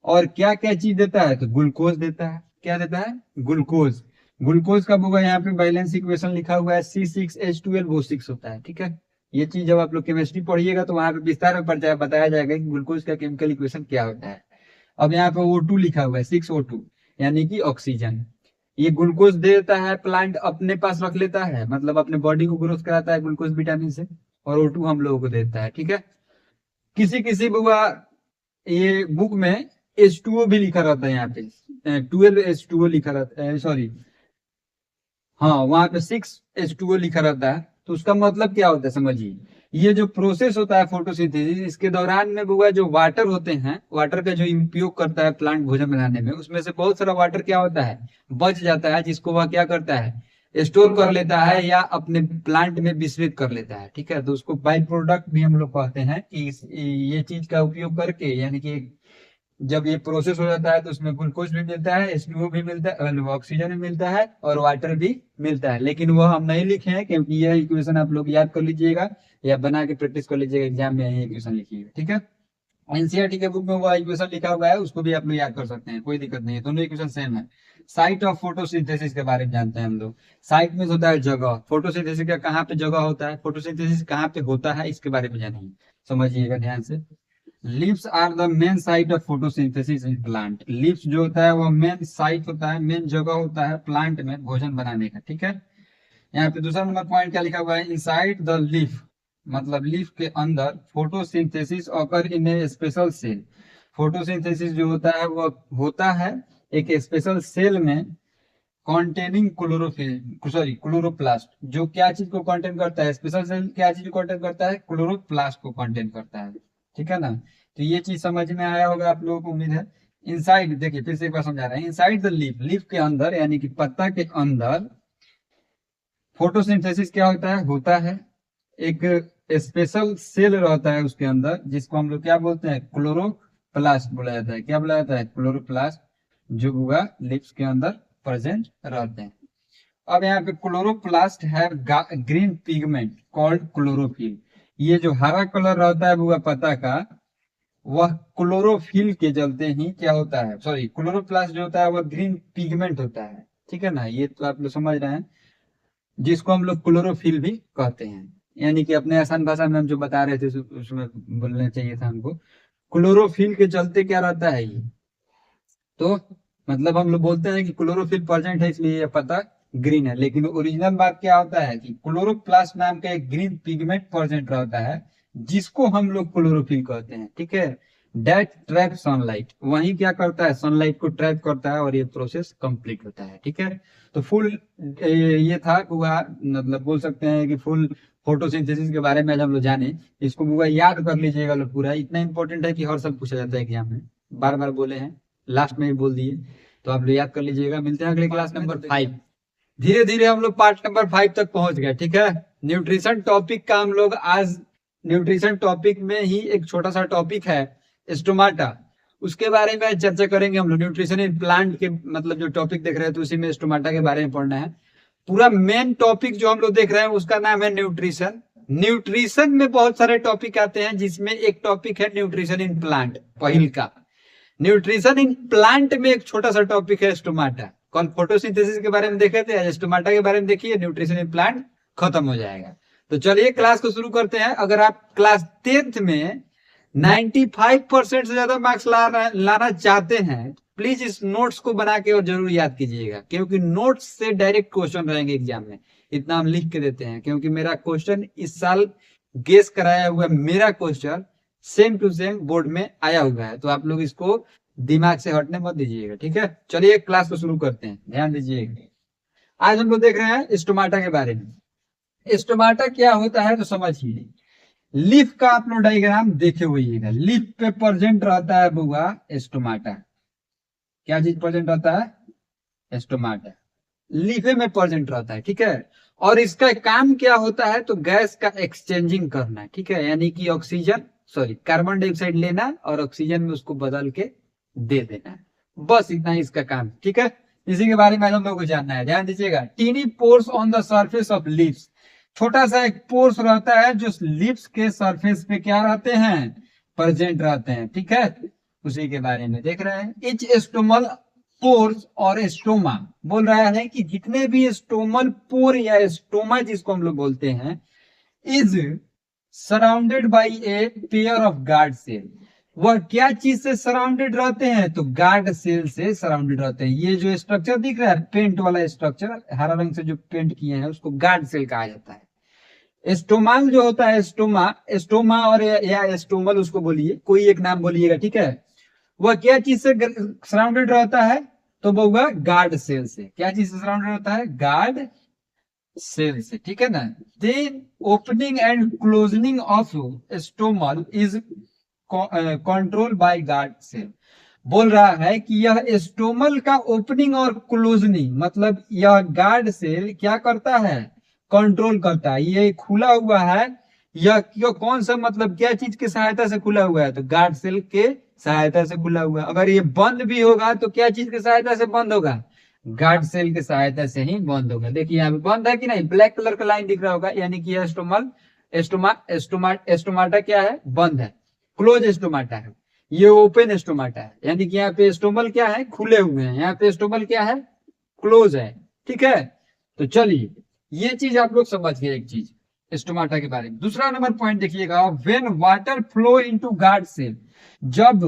और क्या क्या चीज देता है, तो ग्लूकोज देता है। क्या देता है, ग्लूकोज। ग्लूकोज का होगा यहाँ पे बैलेंस इक्वेशन लिखा हुआ है C6H12O6 होता है, ठीक है। ये चीज जब आप लोग केमिस्ट्री पढ़िएगा तो वहां पे विस्तार में बताया जाएगा कि ग्लूकोज का केमिकल इक्वेशन क्या होता है। अब यहाँ पे O2 लिखा हुआ है, 6O2 यानी कि ऑक्सीजन। ये ग्लूकोज देता है, प्लांट अपने पास रख लेता है, मतलब अपने बॉडी को ग्रोथ कराता है ग्लूकोज विटामिन से, और O2 हम लोगों को देता है, ठीक है। किसी किसी बुआ ये बुक में H2O भी लिखा रहता है, यहाँ पे 12H2O लिखा रहता है, सॉरी हाँ वहां पे 6H2O लिखा रहता है। तो उसका मतलब क्या होता है समझिए, ये जो प्रोसेस होता है फोटोसिंथेसिस, इसके दौरान में बुआ जो वाटर होते हैं, वाटर का जो उपयोग करता है प्लांट भोजन बनाने में, उसमें से बहुत सारा वाटर क्या होता है, बच जाता है, जिसको वह क्या करता है, स्टोर कर लेता है या अपने प्लांट में विस्तारित कर लेता है, ठीक है। तो उसको बाई प्रोडक्ट भी हम लोग कहते हैं कि ये चीज का उपयोग करके, यानी कि जब ये प्रोसेस हो जाता है तो उसमें ग्लूकोज भी मिलता है, H2O भी मिलता है, ऑक्सीजन भी मिलता है और वाटर भी मिलता है। लेकिन वह हम नहीं लिखे हैं क्योंकि यह इक्वेशन आप लोग याद कर लीजिएगा या बना के प्रैक्टिस कर लीजिएगा, एग्जाम में यही इक्वेशन लिखिएगा, ठीक है। एनसीईआरटी के बुक में वह इक्वेशन लिखा हुआ है, उसको भी आप लोग याद कर सकते हैं, कोई दिक्कत नहीं है, दोनों इक्वेशन सेम है। साइट ऑफ फोटोसिंथेसिस के बारे में जानते हैं हम लोग। साइट में होता है जगह, फोटोसिंथेसिस का कहाँ पे जगह होता है, फोटोसिंथेसिस कहाँ पे होता है, इसके बारे में जानिए, समझिएगा ध्यान से। Leaves are the main site of photosynthesis in plant. Leaves जो होता है वो मेन साइट होता है, मेन जगह होता है प्लांट में भोजन बनाने का, ठीक है। यहाँ पे दूसरा नंबर पॉइंट क्या लिखा हुआ है, इनसाइड द लीफ, मतलब लीफ के अंदर photosynthesis occur in a special cell. Photosynthesis जो होता है वो होता है एक स्पेशल सेल में कॉन्टेनिंग क्लोरोफिल सॉरी क्लोरोप्लास्ट, जो क्या चीज को कंटेन करता है, स्पेशल सेल क्या चीज को कंटेन करता है, क्लोरोप्लास्ट को कंटेन करता है, ठीक है ना। तो ये चीज समझ में आया होगा आप लोगों को, उम्मीद है। इनसाइड देखिए फिर से एक बार समझा रहे हैं, इनसाइड द लीफ, लीफ के अंदर यानी कि पत्ता के अंदर फोटोसिंथेसिस क्या होता है एक स्पेशल सेल रहता है उसके अंदर, जिसको हम लोग क्या बोलते हैं, क्लोरोप्लास्ट बोला जाता है। क्या बोला जाता है, क्लोरोप्लास्ट, जो हुआ लीव्स के अंदर प्रेजेंट रहते हैं। अब यहाँ पे क्लोरोप्लास्ट है ग्रीन पिगमेंट कॉल्ड क्लोरोफिल। ये जो हरा कलर रहता है वो पत्ता का, वह क्लोरोफिल के चलते ही क्या होता है, सॉरी क्लोरोप्लास्ट जो होता है वह ग्रीन पिगमेंट होता है, ठीक है ना। ये तो आप लोग समझ रहे हैं, जिसको हम लोग क्लोरोफिल भी कहते हैं, यानी कि अपने आसान भाषा में हम जो बता रहे थे उसमें बोलना चाहिए था हमको। क्लोरोफिल के चलते क्या रहता है ये, तो मतलब हम लोग बोलते हैं कि क्लोरोफिल प्रेजेंट है इसलिए ये पत्ता ग्रीन है, लेकिन ओरिजिनल बात क्या होता है कि क्लोरोप्लास्ट नाम का एक ग्रीन पिगमेंट प्रेजेंट रहता है, जिसको हम लोग क्लोरोफिल कहते हैं, ठीक है। डेट ट्रैप सनलाइट, वही क्या करता है, सनलाइट को ट्रैप करता है और ये प्रोसेस कंप्लीट होता है, ठीक है। तो फुल ये था हुआ, मतलब बोल सकते हैं कि फुल फोटोसिंथेसिस के बारे में आज हम लोग जाने। इसको पूरा याद कर लीजिएगा लोग, पूरा इतना इंपॉर्टेंट है कि हर साल पूछा जाता है एग्जाम में, बार बार बोले हैं, लास्ट में भी बोल दिए, तो आप लोग याद कर लीजिएगा। मिलते हैं अगले क्लास नंबर 5। धीरे धीरे हम लोग पार्ट नंबर 5 तक पहुंच गए, ठीक है। न्यूट्रिशन टॉपिक का हम लोग आज, न्यूट्रिशन टॉपिक में ही एक छोटा सा टॉपिक है स्टोमाटा, उसके बारे में चर्चा करेंगे हम लोग। न्यूट्रिशन इन प्लांट के मतलब जो टॉपिक देख रहे हैं तो उसी में स्टोमाटा के बारे में पढ़ना है। पूरा मेन टॉपिक जो हम लोग देख रहे हैं उसका नाम है न्यूट्रिशन। न्यूट्रिशन में बहुत सारे टॉपिक आते हैं, जिसमें एक टॉपिक है न्यूट्रिशन इन प्लांट, पहिल का। न्यूट्रिशन इन प्लांट में एक छोटा सा टॉपिक है स्टोमाटा। कल फोटोसिंथेसिस के बारे में देखे थे, आज स्टोमाटा के बारे में देखिए, न्यूट्रिशन इन प्लांट खत्म हो जाएगा। तो चलिए क्लास को शुरू करते हैं। अगर आप क्लास 10th में 95% से ज्यादा मार्क्स लाना चाहते हैं, प्लीज इस नोट्स को बना के और जरूर याद कीजिएगा, क्योंकि नोट्स से डायरेक्ट क्वेश्चन रहेंगे एग्जाम में, इतना हम लिख के देते हैं। क्योंकि मेरा क्वेश्चन इस साल गेस कराया हुआ मेरा question same to same board में आया हुआ है, तो आप लोग इसको दिमाग से हटने मत दीजिएगा, ठीक है। चलिए क्लास को शुरू करते हैं, ध्यान दीजिएगा। आज हम लोग देख रहे हैं स्टोमाटा के बारे में। स्टोमाटा क्या होता है तो समझिए। लीफ का आप लोग डायग्राम देखे हुए, लीफ पे प्रेजेंट रहता है बुआ स्टोमाटा। क्या चीज प्रेजेंट रहता है, स्टोमाटा लीफे में प्रेजेंट रहता है, ठीक है। और इसका काम क्या होता है, तो गैस का एक्सचेंजिंग करना, ठीक है। यानी कि ऑक्सीजन सॉरी कार्बन डाइऑक्साइड लेना और ऑक्सीजन में उसको बदल के दे देना, बस इतना ही इसका काम, ठीक है। इसी के बारे में हम लोग को जानना है, ध्यान दीजिएगा। Tiny pores on the surface of leaves, छोटा सा एक पोर्स रहता है जो लीव्स के सरफेस पे क्या रहते हैं, प्रेजेंट रहते हैं, ठीक है। उसी के बारे में देख रहे हैं। इच स्टोमल पोर्स और स्टोमा बोल रहा है कि जितने भी स्टोमल पोर या स्टोमा जिसको हम लोग बोलते हैं, is surrounded by a pair of guard cell. वह क्या चीज से सराउंडेड रहते हैं? तो गार्ड सेल से सराउंडेड रहते हैं। ये जो स्ट्रक्चर दिख रहा है पेंट वाला स्ट्रक्चर, हरा रंग से जो पेंट किए हैं उसको गार्ड सेल कहा जाता है। स्टोमाल जो होता है, स्टोमा और या स्टोमल उसको बोलिए, कोई एक नाम बोलिएगा, ठीक है। वह क्या चीज से सराउंडेड रहता है? तो वो होगा गार्ड सेल से। क्या चीज से सराउंडेड रहता है? गार्ड सेल से, ठीक है ना। Then opening and closening of stomal is control by guard cell. बोल रहा है कि यह स्टोमल का ओपनिंग और क्लोजनिंग, मतलब यह गार्ड सेल क्या करता है? कंट्रोल करता है। ये खुला हुआ है, यह क्यों, कौन सा, मतलब क्या चीज की सहायता से खुला हुआ है? तो गार्ड सेल के सहायता से खुला हुआ है। अगर ये बंद भी होगा तो क्या चीज की सहायता से बंद होगा? गार्ड सेल की सहायता से ही बंद होगा। देखिए यहाँ पे बंद है कि नहीं, ब्लैक कलर का लाइन दिख रहा होगा, यानी कि यह स्टोमाटा क्या है? बंद है। क्लोज स्टोमाटा है, ये ओपन स्टोमाटा है, यानी कि यहाँ पे स्टोमल क्या है? खुले हुए हैं। यहाँ पे स्टोमल क्या है? क्लोज है, ठीक है। तो चलिए ये चीज आप लोग समझ गए एक चीज स्टोमाटा के बारे में। दूसरा नंबर पॉइंट देखिएगा, when water flow into guard cell. जब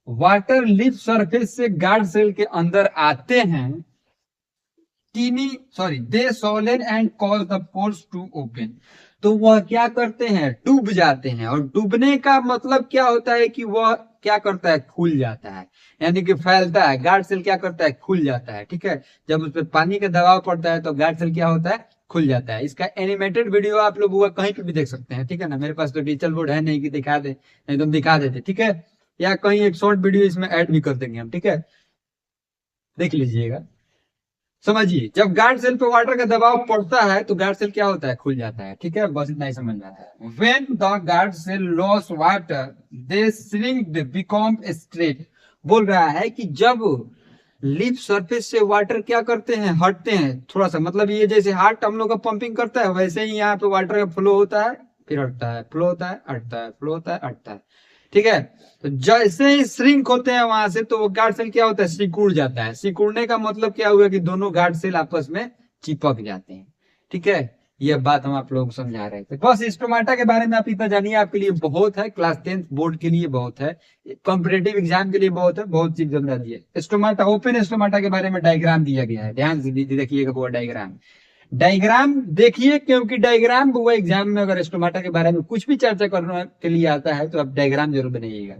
वाटर लिप सरफेस से गार्ड सेल के अंदर आते हैं, they swollen and cause the pores to open. तो वह क्या करते हैं? डूब जाते हैं। और डूबने का मतलब क्या होता है? कि वह क्या करता है? खुल जाता है, यानी कि फैलता है। गार्ड सेल क्या करता है? खुल जाता है, ठीक है। जब उस पर पानी का दबाव पड़ता है तो गार्ड सेल क्या होता है? खुल जाता है। इसका एनिमेटेड वीडियो आप लोग कहीं पे भी देख सकते हैं, ठीक है ना। मेरे पास तो डिजिटल बोर्ड है नहीं कि दिखा दे, नहीं तो हम दिखा देते, ठीक है। या कहीं एक शॉर्ट वीडियो इसमें ऐड भी कर देंगे हम, ठीक है, देख लीजिएगा। समझिए, जब गार्ड सेल पे वाटर का दबाव पड़ता है तो गार्ड सेल क्या होता है? खुल जाता है, ठीक है। बस इतना ही समझ में आता है। When the guard cell loss water they shrinked become straight. बोल रहा है कि जब लिप सरफेस से वाटर क्या करते हैं? हटते हैं थोड़ा सा, मतलब ये जैसे हार्ट हम लोग का पंपिंग करता है वैसे ही यहाँ पे वाटर का फ्लो होता है, फिर हटता है, फ्लो होता है, हटता है, फ्लो होता है, हटता है, ठीक है। तो जैसे ही श्रिंक होते हैं वहां से तो वो गार्ड सेल क्या होता है? सिकुड़ जाता है। सिकुड़ने का मतलब क्या हुआ? कि दोनों गार्ड सेल आपस में चिपक जाते हैं, ठीक है। यह बात हम आप लोगों को समझा रहे थे। बस स्टोमाटा के बारे में आप इतना जानिए, आपके लिए बहुत है। क्लास 10 बोर्ड के लिए बहुत है, कॉम्पिटेटिव एग्जाम के लिए बहुत है, बहुत चीज समझा दी है। स्टोमाटा, ओपन स्टोमाटा के बारे में डायग्राम दिया गया है, ध्यान से देखिएगा। वो डायग्राम देखिए, क्योंकि डायग्राम वो एग्जाम में अगर स्टोमाटा के बारे में कुछ भी चर्चा करने के लिए आता है तो आप डायग्राम जरूर बनाइएगा।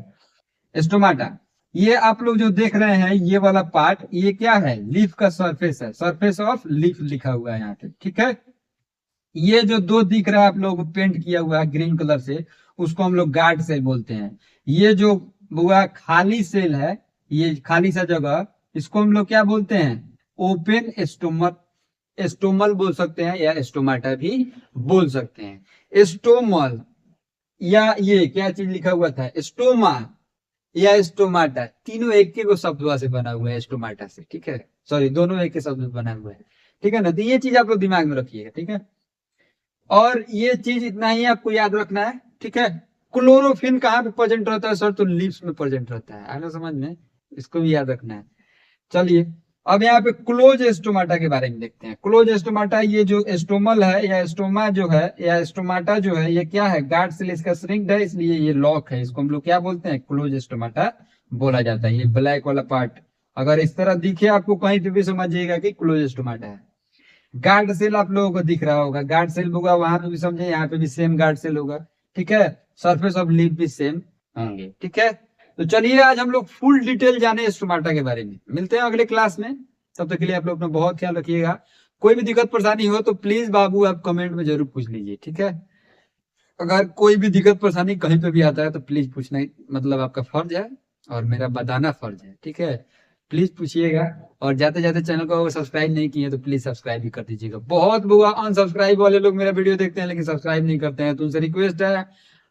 स्टोमाटा, ये आप लोग जो देख रहे हैं ये वाला पार्ट, ये क्या है? लीफ का सरफेस है, सरफेस ऑफ लीफ लिखा हुआ है यहाँ पे, ठीक है। ये जो दो दिख रहा है आप लोग पेंट किया हुआ है ग्रीन कलर से, उसको हम लोग गार्ड सेल बोलते हैं। ये जो हुआ खाली सेल है, ये खाली सा जगह, इसको हम लोग क्या बोलते हैं? ओपन स्टोमल बोल सकते हैं या स्टोमाटा भी बोल सकते हैं। स्टोमल या ये क्या चीज लिखा हुआ था? स्टोमा या स्टोमाटा, तीनों एक के शब्दों से बना हुआ है स्टोमाटा से, ठीक है। सॉरी, दोनों एक के शब्द बना हुआ है, ठीक है ना। तो ये चीज आप लोग दिमाग में रखिएगा, ठीक है। और ये चीज इतना ही आपको याद रखना है, ठीक है। क्लोरोफिल कहाँ पे प्रेजेंट रहता है सर? तो लीव्स में प्रेजेंट रहता है, आगे समझ में, इसको भी याद रखना है। चलिए अब यहाँ पे क्लोज स्टोमाटा के बारे में देखते हैं। क्लोज स्टोमाटा, ये जो स्टोमल है या स्टोमा जो है या स्टोमाटा जो है, ये क्या है? गार्ड सेल इसका श्रिंक्ड है, इसलिए ये लॉक है। इसको हम लोग क्या बोलते हैं? क्लोज स्टोमाटा बोला जाता है। ये ब्लैक वाला पार्ट अगर इस तरह दिखे आपको कहीं पे भी समझिएगा कि क्लोज स्टोमाटा है। गार्ड सेल आप लोगों को दिख रहा होगा, गार्ड सेल होगा वहां पे भी समझे, यहाँ पे भी सेम गार्ड सेल होगा, ठीक है। सरफेस ऑफ लीफ भी सेम होंगे, ठीक है। तो चलिए आज हम लोग फुल डिटेल जाने स्टोमाटा के बारे में। मिलते हैं अगले क्लास में, तब तक के लिए आप लोग अपना बहुत ख्याल रखिएगा। कोई भी दिक्कत परेशानी हो तो प्लीज बाबू आप कमेंट में जरूर पूछ लीजिए, ठीक है। अगर कोई भी दिक्कत परेशानी कहीं पे भी आता है तो प्लीज पूछना, मतलब आपका फर्ज है और मेरा बताना फर्ज है, ठीक है। प्लीज पूछिएगा। और जाते जाते चैनल को सब्सक्राइब नहीं किए तो प्लीज सब्सक्राइब भी कर दीजिएगा। बहुत बुआ अनसब्सक्राइब वाले लोग मेरा वीडियो देखते हैं लेकिन सब्सक्राइब नहीं करते हैं, तो उनसे रिक्वेस्ट है,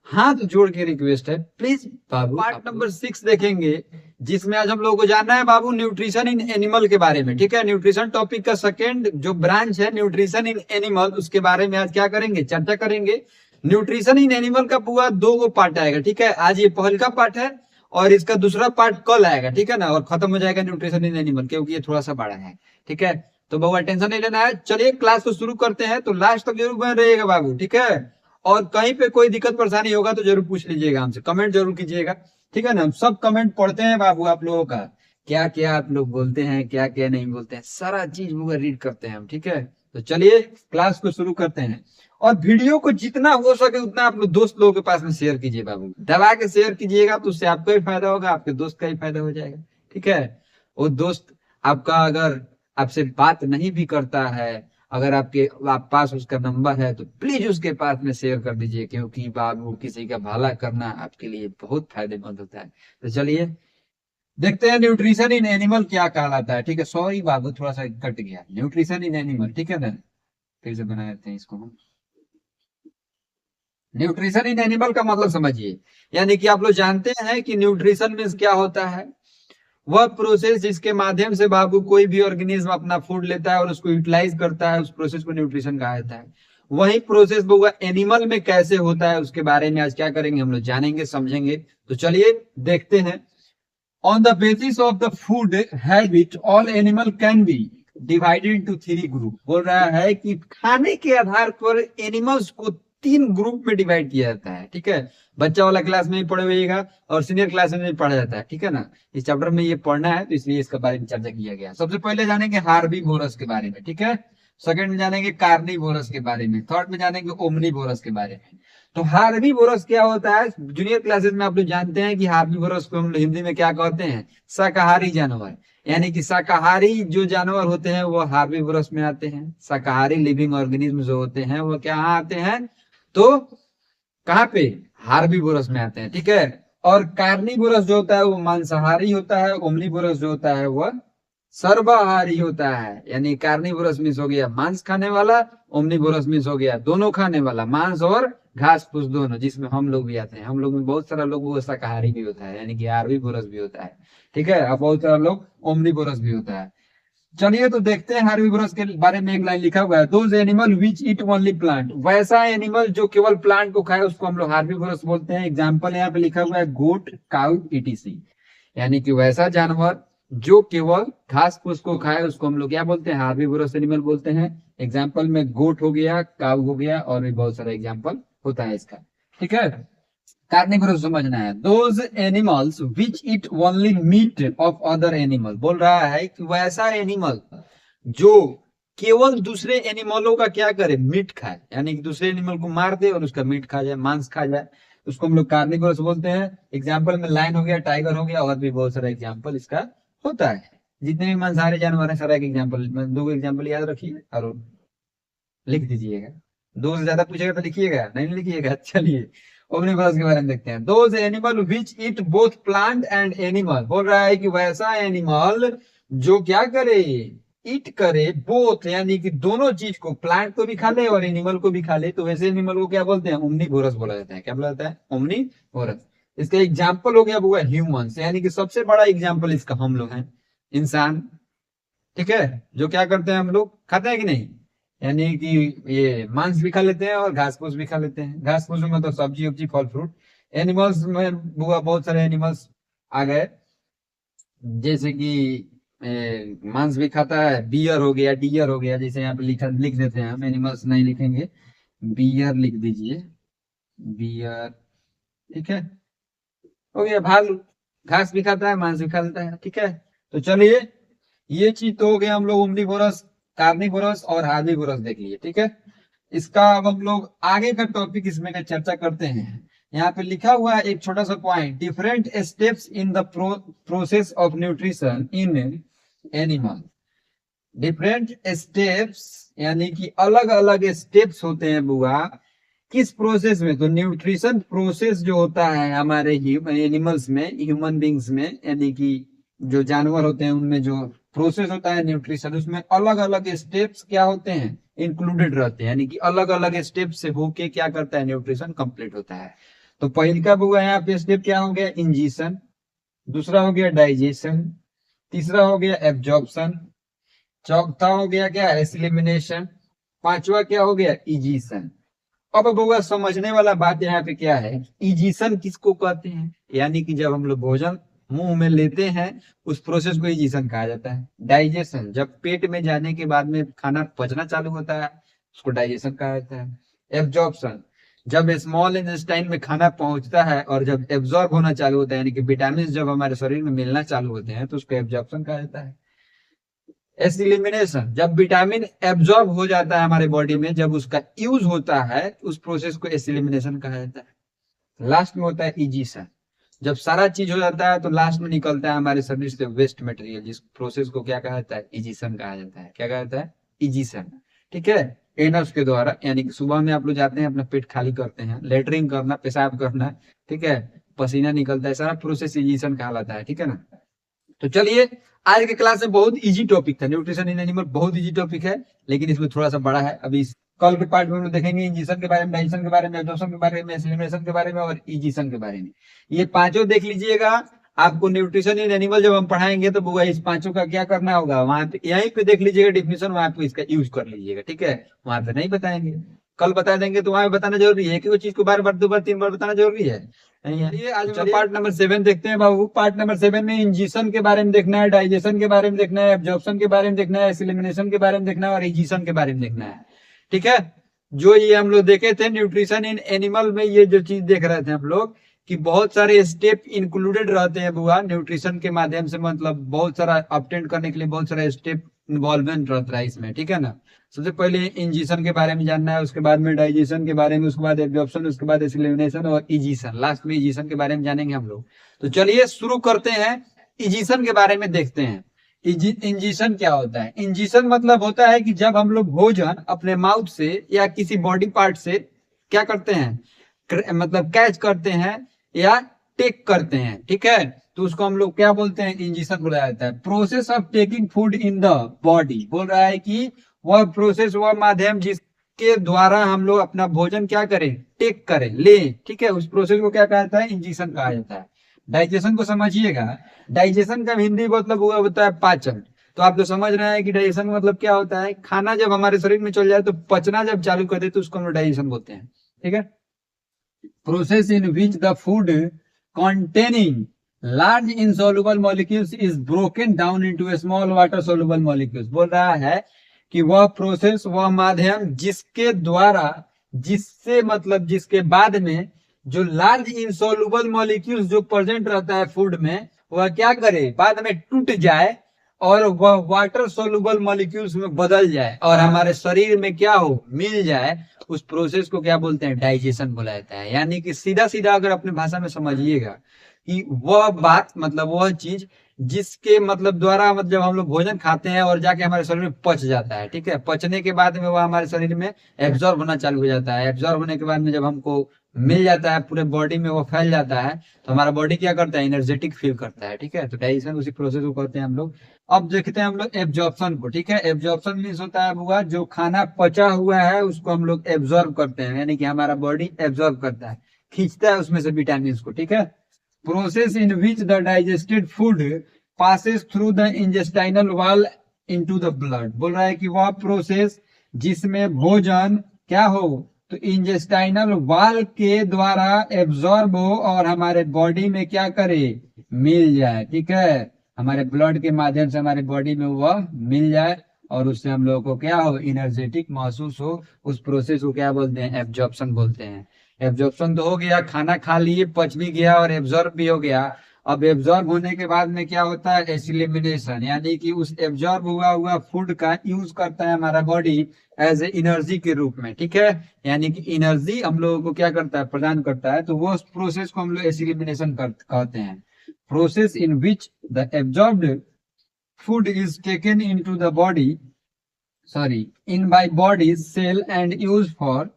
हाथ जोड़ के रिक्वेस्ट है, प्लीज बाबू। पार्ट नंबर 6 देखेंगे, जिसमें आज हम लोगों को जानना है बाबू न्यूट्रिशन इन एनिमल के बारे में, ठीक है। न्यूट्रिशन टॉपिक का सेकेंड जो ब्रांच है न्यूट्रिशन इन एनिमल, उसके बारे में आज क्या करेंगे? चर्चा करेंगे। न्यूट्रिशन इन एनिमल का पूरा 2 पार्ट आएगा, ठीक है। आज ये पहल का पार्ट है और इसका दूसरा पार्ट कल आएगा, ठीक है ना, और खत्म हो जाएगा न्यूट्रिशन इन एनिमल, क्योंकि ये थोड़ा सा बड़ा है, ठीक है। तो बउआ टेंशन नहीं लेना है, चलिए क्लास को शुरू करते हैं। तो लास्ट तक जरूर बने रहिएगा बाबू, ठीक है। और कहीं पे कोई दिक्कत परेशानी होगा तो जरूर पूछ लीजिएगा हमसे, कमेंट जरूर कीजिएगा, ठीक है ना। हम सब कमेंट पढ़ते हैं बाबू, आप लोगों का क्या क्या आप लोग बोलते हैं, क्या क्या नहीं बोलते हैं, सारा चीज बुआ रीड करते हैं हम, ठीक है। तो चलिए क्लास को शुरू करते हैं। और वीडियो को जितना हो सके उतना आप लोग दोस्त लोगों के पास में शेयर कीजिए बाबू, दबा के शेयर कीजिएगा, तो उससे आपका भी फायदा होगा, आपके दोस्त का भी फायदा हो जाएगा, ठीक है। वो दोस्त आपका अगर आपसे बात नहीं भी करता है, अगर आप पास उसका नंबर है, तो प्लीज उसके पास में शेयर कर दीजिए, क्योंकि बाबू किसी का भला करना आपके लिए बहुत फायदेमंद होता है। तो चलिए देखते हैं न्यूट्रिशन इन एनिमल क्या कहलाता है, ठीक है। सॉरी बाबू थोड़ा सा कट गया, न्यूट्रिशन इन एनिमल, ठीक है ना। फिर से बना देते हैं इसको हम। न्यूट्रिशन इन एनिमल का मतलब समझिए, यानी कि आप लोग जानते हैं कि न्यूट्रिशन मीन्स क्या होता है। वह प्रोसेस जिसके माध्यम से बाबू कोई भी ऑर्गेनिज्म अपना फूड लेता है और उसको यूटिलाइज करता है, उस प्रोसेस को न्यूट्रिशन कहा जाता है। वही प्रोसेस बाबू एनिमल में कैसे होता है, उसके बारे में आज क्या करेंगे हम लोग, जानेंगे समझेंगे। तो चलिए देखते हैं। On the basis of the food habit all animal can be divided into 3 group. बोल रहा है कि खाने के आधार पर एनिमल्स को 3 ग्रुप में डिवाइड किया जाता है, ठीक है। बच्चा वाला क्लास में भी पढ़े हुएगा और सीनियर क्लास में भी पढ़ा जाता है, ठीक है ना। इस चैप्टर में ये पढ़ना है, तो इसलिए इसके बारे में चर्चा किया गया। सबसे पहले जानेंगे हार्बीवोरस के बारे में, ठीक है। सेकंड में जानेंगे कार्निवोरस के बारे में, थर्ड में जानेंगे ओमनीवोरस के बारे में। तो हार्बीवोरस क्या होता है, जूनियर क्लासेस में आप लोग जानते हैं कि हार्बीवोरस को हम हिंदी में क्या कहते हैं, शाकाहारी जानवर। यानी कि शाकाहारी जो जानवर होते हैं वो हार्बीवोरस में आते हैं। शाकाहारी लिविंग ऑर्गेनिज्म जो होते हैं वो क्या आते हैं, तो कहाँ पे, हार्बीवोरस में आते हैं, ठीक है। और कार्निवोरस जो होता है वो मांसाहारी होता है, ओमनीवोरस जो होता है वह सर्वाहारी होता है। यानी कार्निवोरस मीन्स हो गया मांस खाने वाला, ओमनीवोरस मीन्स हो गया दोनों खाने वाला, मांस और घास फूस दोनों, जिसमें हम लोग भी आते हैं। हम लोग में बहुत सारा लोग वो शाकाहारी भी होता है, यानी कि हार्बीवोरस भी होता है, ठीक है। और बहुत सारा लोग ओमनीवोरस भी होता है। चलिए तो देखते हैं हार्बीवोरस के बारे में। एक लाइन लिखा हुआ है, those animal which eat only plant. वैसा एनिमल जो केवल प्लांट को खाए उसको हम लोग हार्बीवोरस बोलते हैं। एग्जांपल यहाँ पे लिखा हुआ है गोट, काउ, ईटीसी। यानी कि वैसा जानवर जो केवल घास फूस को खाए उसको हम लोग क्या बोलते हैं, हार्बीवोरस एनिमल बोलते हैं। एग्जाम्पल में गोट हो गया, काउ हो गया, और भी बहुत सारा एग्जाम्पल होता है इसका, ठीक है। कार्निवोरस समझना है, those animals which eat only meat of other animal. बोल रहा है कि वैसा एनिमल जो केवल दूसरे एनिमलों का क्या करे, मीट खाए, यानी कि दूसरे एनिमल को मार दे और उसका मीट खा जाए, मांस खा जाए, उसको हम लोग कार्निवोरस बोलते हैं। एग्जाम्पल में लायन हो गया, टाइगर हो गया, और भी बहुत सारा एग्जाम्पल इसका होता है। जितने भी मांसाहारी जानवर है सारा एक एग्जाम्पल, 2 एग्जाम्पल याद रखिए और लिख दीजिएगा। 2 से ज्यादा पूछेगा तो लिखिएगा, नहीं लिखिएगा। चलिए ओमनीवोरस के बारे में देखते हैं। Those animal which eat both plant and animal. बोल रहा है कि वैसा एनिमल जो क्या करे, ईट करे बोथ, यानी कि दोनों चीज को, प्लांट को भी खा ले और एनिमल को भी खा ले, तो वैसे एनिमल को क्या बोलते हैं, ओमनीवोरस बोला जाता है। क्या बोला जाता है, ओमनीवोरस। इसका एग्जाम्पल हो गया वो ह्यूमंस, यानी कि सबसे बड़ा एग्जाम्पल इसका हम लोग हैं, इंसान, ठीक है। जो क्या करते हैं, हम लोग खाते हैं कि नहीं, यानी कि ये मांस भी खा लेते हैं और घास फूस भी खा लेते हैं। घास फूस में तो सब्जी उब्जी फल फ्रूट। एनिमल्स में बुआ बहुत सारे एनिमल्स आ गए, जैसे कि मांस भी खाता है, बियर हो गया, डियर हो गया, जैसे यहाँ पे लिख देते हैं हम, एनिमल्स नहीं लिखेंगे, बियर लिख दीजिए, बियर, ठीक है। हो गया भालू, घास भी खाता है, मांस भी खा लेता है, ठीक है। तो चलिए ये चीज तो हो गया, हम लोग ओमनीवोरस, कार्निवोरस और हार्बीवोरस देख लिए, ठीक है। इसका अब हम लोग आगे का टॉपिक इसमें का चर्चा करते हैं। यहाँ पे लिखा हुआ है एक छोटा सा point, different steps in the process of nutrition in animal. Different steps यानी कि अलग अलग स्टेप्स होते हैं बुआ, किस प्रोसेस में, तो न्यूट्रिशन प्रोसेस जो होता है हमारे एनिमल्स में, ह्यूमन बींग्स में, यानी कि जो जानवर होते हैं उनमें जो प्रोसेस होता है न्यूट्रिशन, उसमें अलग अलग स्टेप्स क्या होते हैं, इंक्लूडेड रहते हैं। यानी कि अलग अलग स्टेप से होके क्या करता है, न्यूट्रिशन कंप्लीट होता है। तो पहले का बुआ यहाँ पे स्टेप क्या हो गया, इंजेशन। दूसरा हो गया डाइजेशन। तीसरा हो गया एब्जॉर्प्शन। चौथा हो गया क्या, एलिमिनेशन। पांचवा क्या हो गया, इजिशन। अब बउआ समझने वाला बात यहाँ पे क्या है, इजिशन किसको कहते हैं, यानी कि जब हम लोग भोजन मुंह में लेते हैं उस प्रोसेस को इजिशन कहा जाता है। डाइजेशन, जब पेट में जाने के बाद में खाना पचना चालू होता है उसको डाइजेशन कहा जाता है। एब्जॉर्प्शन, जब स्मॉल इंटेस्टाइन में खाना पहुंचता है और जब एब्जॉर्ब होना चालू होता है, यानी कि विटामिन जब हमारे शरीर में मिलना चालू होते हैं तो उसको एब्जॉर्प्शन कहा जाता है। एसिलिमिनेशन, जब विटामिन एब्जॉर्ब हो जाता है हमारे बॉडी में, जब उसका यूज होता है उस प्रोसेस को एसिलिमिनेशन कहा जाता है। लास्ट में होता है इजिशन, जब सारा चीज हो जाता है तो लास्ट में निकलता है हमारे शरीर से वेस्ट मटेरियल, जिस प्रोसेस को क्या कहा जाता है, इजिशन कहा जाता है। क्या कहा जाता है, इजिशन। ठीक है, एनस के द्वारा, यानी कि सुबह में आप लोग जाते हैं अपना पेट खाली करते हैं, लेटरिंग करना, पेशाब करना, ठीक है, पसीना निकलता है, सारा प्रोसेस इजिशन कहलाता है। ठीक है ना। तो चलिए, आज के क्लास में बहुत इजी टॉपिक था, न्यूट्रिशन इन एनिमल बहुत इजी टॉपिक है, लेकिन इसमें थोड़ा सा बड़ा है। अभी कल के पार्ट में हम लोग देखेंगे इंजेक्शन के बारे में, डाइजेशन के बारे में, एब्जॉर्प्शन के बारे में, एसिमिलेशन के बारे में और इजिशन के बारे में। ये पांचों देख लीजिएगा। आपको न्यूट्रिशन इन एनिमल जब हम पढ़ाएंगे तो वो इस पांचों का क्या करना होगा, वहां पे यहीं पे देख लीजिएगा डिफिनेशन, वहां पे इसका यूज कर लीजिएगा। ठीक है, वहां पे नहीं बताएंगे, कल बता देंगे तो वहां पे बताना जरूरी है, कि चीज को बार बार 2 बार 3 बार बताना जरूरी है नहीं है। ये आज पार्ट नंबर 7 देखते हैं बाबू। पार्ट नंबर 7 में इंजेक्शन के बारे में देखना है, डाइजेशन के बारे में देखना है, एब्जॉर्प्शन के बारे में देखना है, एलिमिनेशन के बारे में देखना है और इजिशन के बारे में देखना है। ठीक है, जो ये हम लोग देखे थे न्यूट्रिशन इन एनिमल में, ये जो चीज देख रहे थे हम लोग कि बहुत सारे स्टेप इंक्लूडेड रहते हैं बुआ न्यूट्रिशन के माध्यम से, मतलब बहुत सारा ऑब्टेन करने के लिए बहुत सारा स्टेप इन्वॉल्वमेंट रहता है इसमें। ठीक है ना। सबसे पहले इंजेक्शन के बारे में जानना है, उसके बाद में डाइजेशन के बारे में, उसके बाद एब्जॉर्प्शन, उसके बाद एलिमिनेशन और इजिशन, लास्ट में इजिशन के बारे में जानेंगे हम लोग। तो चलिए शुरू करते हैं, इजिशन के बारे में देखते हैं। इंजेक्शन क्या होता है। इंजेक्शन मतलब होता है कि जब हम लोग भोजन अपने माउथ से या किसी बॉडी पार्ट से क्या करते हैं, मतलब कैच करते हैं या टेक करते हैं। ठीक है, तो उसको हम लोग क्या बोलते हैं, इंजेक्शन बोला जाता है। Process of taking food in the body, बोल रहा है कि वह प्रोसेस, वह माध्यम जिसके द्वारा हम लोग अपना भोजन क्या करें, टेक करें, ले। ठीक है, उस प्रोसेस को क्या कहा जाता है, इंजेक्शन कहा जाता है। डाइजेशन को समझिएगा, डाइजेशन का हिंदी मतलब हुआ होता है पाचन। तो आप तो समझ रहे हैं कि डाइजेशन मतलब क्या होता है, खाना जब हमारे शरीर में चल जाए तो पचना जब चालू कर दे तो उसको हम डाइजेशन बोलते हैं। ठीक है, process in which the food containing large insoluble molecules is broken down into small water soluble molecules। बोल रहा है कि वह प्रोसेस, वह माध्यम जिसके द्वारा, जिससे मतलब जिसके बाद में जो लार्ज इंसोल्यूबल मॉलिक्यूल्स जो प्रेजेंट रहता है फूड में, वह क्या करे, बाद में टूट जाए और वह वाटर सोल्यूबल मॉलिक्यूल्स में बदल जाए और हमारे शरीर में क्या हो, मिल जाए, उस प्रोसेस को क्या बोलते हैं, डाइजेशन बोला जाता है। यानी कि सीधा सीधा अगर अपने भाषा में समझिएगा कि वह बात, मतलब वह चीज जिसके मतलब द्वारा, मतलब जब हम लोग भोजन खाते हैं और जाके हमारे शरीर में पच जाता है। ठीक है, पचने के बाद में वह हमारे शरीर में एब्जॉर्ब होना चालू हो जाता है। एब्जॉर्ब होने के बाद में जब हमको मिल जाता है, पूरे बॉडी में वो फैल जाता है, तो हमारा बॉडी क्या करता है, एनर्जेटिक फील करता है। ठीक है, तो डाइजेशन उसी प्रोसेस को करते हैं हम लोग। अब देखते हैं हम लोग एब्जॉर्प्शन को। ठीक है, एब्जॉर्प्शन मीन्स होता है बुआ जो खाना पचा हुआ है उसको हम लोग एब्जॉर्ब करते हैं, यानी कि हमारा बॉडी एब्जॉर्ब करता है, खींचता है उसमें से विटामिन को। ठीक है, process in which the digested food passes through the intestinal wall into the blood. बोल रहा है कि वह प्रोसेस जिसमें भोजन क्या हो, तो इंटेस्टाइनल वॉल के द्वारा एब्जॉर्ब हो और हमारे बॉडी में क्या करे, मिल जाए। ठीक है, हमारे ब्लड के माध्यम से हमारे बॉडी में वह मिल जाए और उससे हम लोगों को क्या हो, एनर्जेटिक महसूस हो। उस प्रोसेस को क्या बोलते हैं, एब्जॉर्प्शन बोलते हैं। एब्जॉर्प्शन तो हो गया, खाना खा लिए, पच भी गया और एब्जॉर्ब भी हो गया। अब एब्जॉर्ब होने के बाद में क्या होता है, एलिमिनेशन, यानी कि उस एब्जॉर्ब हुआ फूड का यूज करता है हमारा बॉडी एज ए एनर्जी के रूप में। ठीक है, यानी कि एनर्जी हम लोगों को क्या करता है, प्रदान करता है। तो वो प्रोसेस को हम लोग एलिमिनेशन कहते हैं। Process in which the absorbed food is taken into the body, in by body cell and use for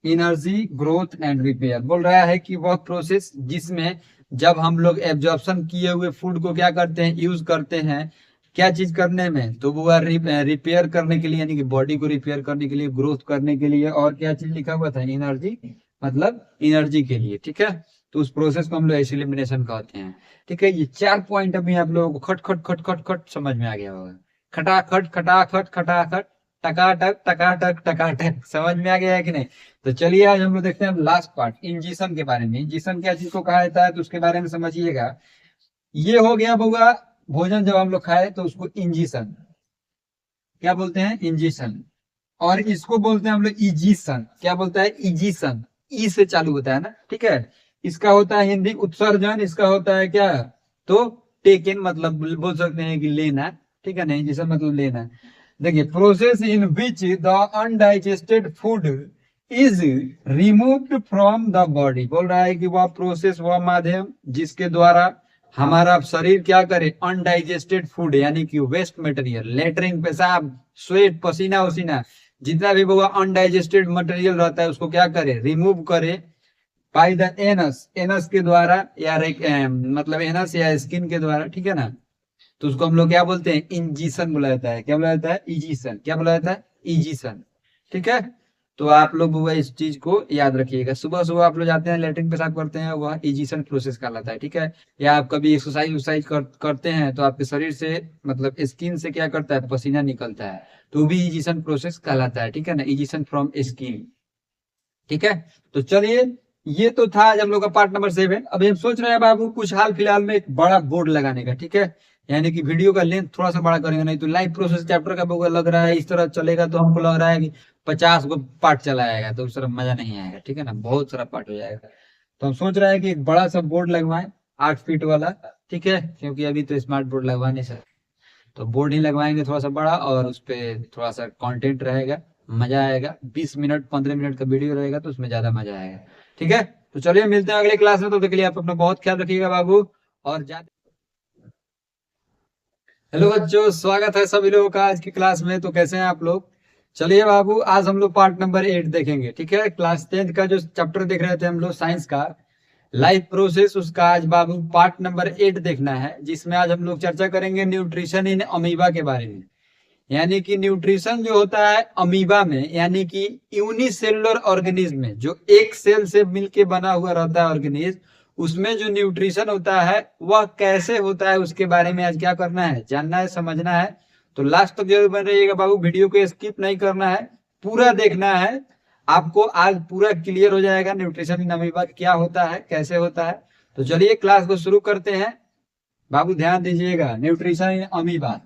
energy growth and repair. बोल रहा है कि वह प्रोसेस जिसमें जब हम लोग एब्जॉर्प्शन किए हुए फूड को क्या करते हैं, यूज करते हैं, क्या चीज करने में, तो वो रिपेयर करने के लिए, यानी कि बॉडी को रिपेयर करने के लिए, ग्रोथ करने के लिए, और क्या चीज लिखा हुआ था, एनर्जी, मतलब एनर्जी के लिए। ठीक है, तो उस प्रोसेस को हम लोग एलिमिनेशन कहते हैं। ठीक है, ये 4 पॉइंट अभी आप लोगों को खट खट खट खट खट समझ में आ गया होगा, खटाखट खटाखट खटाखट। टकाटक टकाटक टकाटक। समझ में आ गया है कि नहीं? तो चलिए आज हम लोग देखते हैं लास्ट पार्ट, इंजेक्शन के बारे में। इंजेक्शन क्या चीज को कहा जाता है तो उसके बारे में समझिएगा। ये हो गया बउआ भोजन जब हम लोग खाए तो उसको इंजेक्शन क्या बोलते हैं, इंजेक्शन। और इसको बोलते हैं हम लोग इजीशन। क्या बोलता है, इजीशन। ई से चालू होता है ना, ठीक है। इसका होता है हिंदी उत्सर्जन, इसका होता है क्या, तो टेकन, मतलब बोल सकते हैं कि लेना, ठीक है ना। इंजेक्शन मतलब लेना। देखिए, process in which the undigested food is removed from the body. बोल रहा है कि वह प्रोसेस, वह माध्यम जिसके द्वारा हमारा शरीर क्या करे, अनडाइजेस्टेड फूड यानी कि वेस्ट मटेरियल, लेटरिन, पेशाब, स्वेट, पसीना उसीना, जितना भी वो अनडाइजेस्टेड मटेरियल रहता है उसको क्या करे, रिमूव करे बाय द एनस, एनस के द्वारा या मतलब एनस या स्किन के द्वारा, ठीक है ना। तो उसको हम लोग क्या बोलते हैं, इंजेक्शन बोला जाता है। क्या बोला जाता है, इंजेक्शन। क्या बोला जाता है, इंजेक्शन, ठीक है। तो आप लोग वो इस चीज को याद रखिएगा। सुबह सुबह आप लोग जाते हैं लेटरिन पेशाब करते हैं, वह इंजेक्शन प्रोसेस कहलाता है, ठीक है। या आप कभी एक्सरसाइज करते हैं तो आपके शरीर से मतलब स्किन से क्या करता है, पसीना निकलता है, तो भी इंजेक्शन प्रोसेस कहलाता है, ठीक है ना। इंजेक्शन फ्रॉम स्किन, ठीक है। तो चलिए, ये तो था आज हम लोग का पार्ट नंबर 7। अभी हम सोच रहे हैं बाबू कुछ हाल फिलहाल में एक बड़ा बोर्ड लगाने का, ठीक है। यानी कि वीडियो का लेंथ थोड़ा सा बड़ा करेंगे, नहीं तो लाइव प्रोसेस चैप्टर का बुक लग रहा है इस तरह चलेगा तो हमको लग रहा है कि 50 को पार्ट चलाएगा तो उस तरह मजा नहीं आएगा, ठीक है ना। बहुत सारा पार्ट हो जाएगा। तो हम सोच रहे हैं कि एक बड़ा सा बोर्ड लगवाएं 8 फीट वाला, ठीक है, क्योंकि अभी तो स्मार्ट बोर्ड लगवा नहीं सकते। तो बोर्ड ही लगवाएंगे थोड़ा सा बड़ा, और उस पर थोड़ा सा कंटेंट रहेगा, मजा आएगा। 20 मिनट 15 मिनट का वीडियो रहेगा तो उसमें ज्यादा मजा आएगा, ठीक है। तो चलिए मिलते हैं अगले क्लास में, तो तब तक के लिए आप अपना बहुत ख्याल रखिएगा बाबू। और ज्यादा हेलो बच्चों, स्वागत है सभी लोगों का आज की क्लास में। तो कैसे हैं आप लोग? चलिए बाबू, आज हम लोग पार्ट नंबर 8 देखेंगे, ठीक है। क्लास 10 का जो चैप्टर देख रहे थे हम लोग साइंस का लाइफ प्रोसेस, उसका आज बाबू पार्ट नंबर 8 देखना है, जिसमें आज हम लोग चर्चा करेंगे न्यूट्रिशन इन अमीबा के बारे में। यानी कि न्यूट्रिशन जो होता है अमीबा में, यानी कि यूनिसेलुलर ऑर्गेनिज्म में, जो एक सेल से मिलके बना हुआ रहता है ऑर्गेनिज्म, उसमें जो न्यूट्रिशन होता है वह कैसे होता है, उसके बारे में आज क्या करना है, जानना है, समझना है। तो लास्ट तक जरूर बन रहिएगा बाबू, वीडियो को स्किप नहीं करना है, पूरा देखना है। आपको आज पूरा क्लियर हो जाएगा न्यूट्रिशन इन अमीबा क्या होता है, कैसे होता है। तो चलिए क्लास को शुरू करते हैं बाबू, ध्यान दीजिएगा। न्यूट्रिशन इन अमीबा,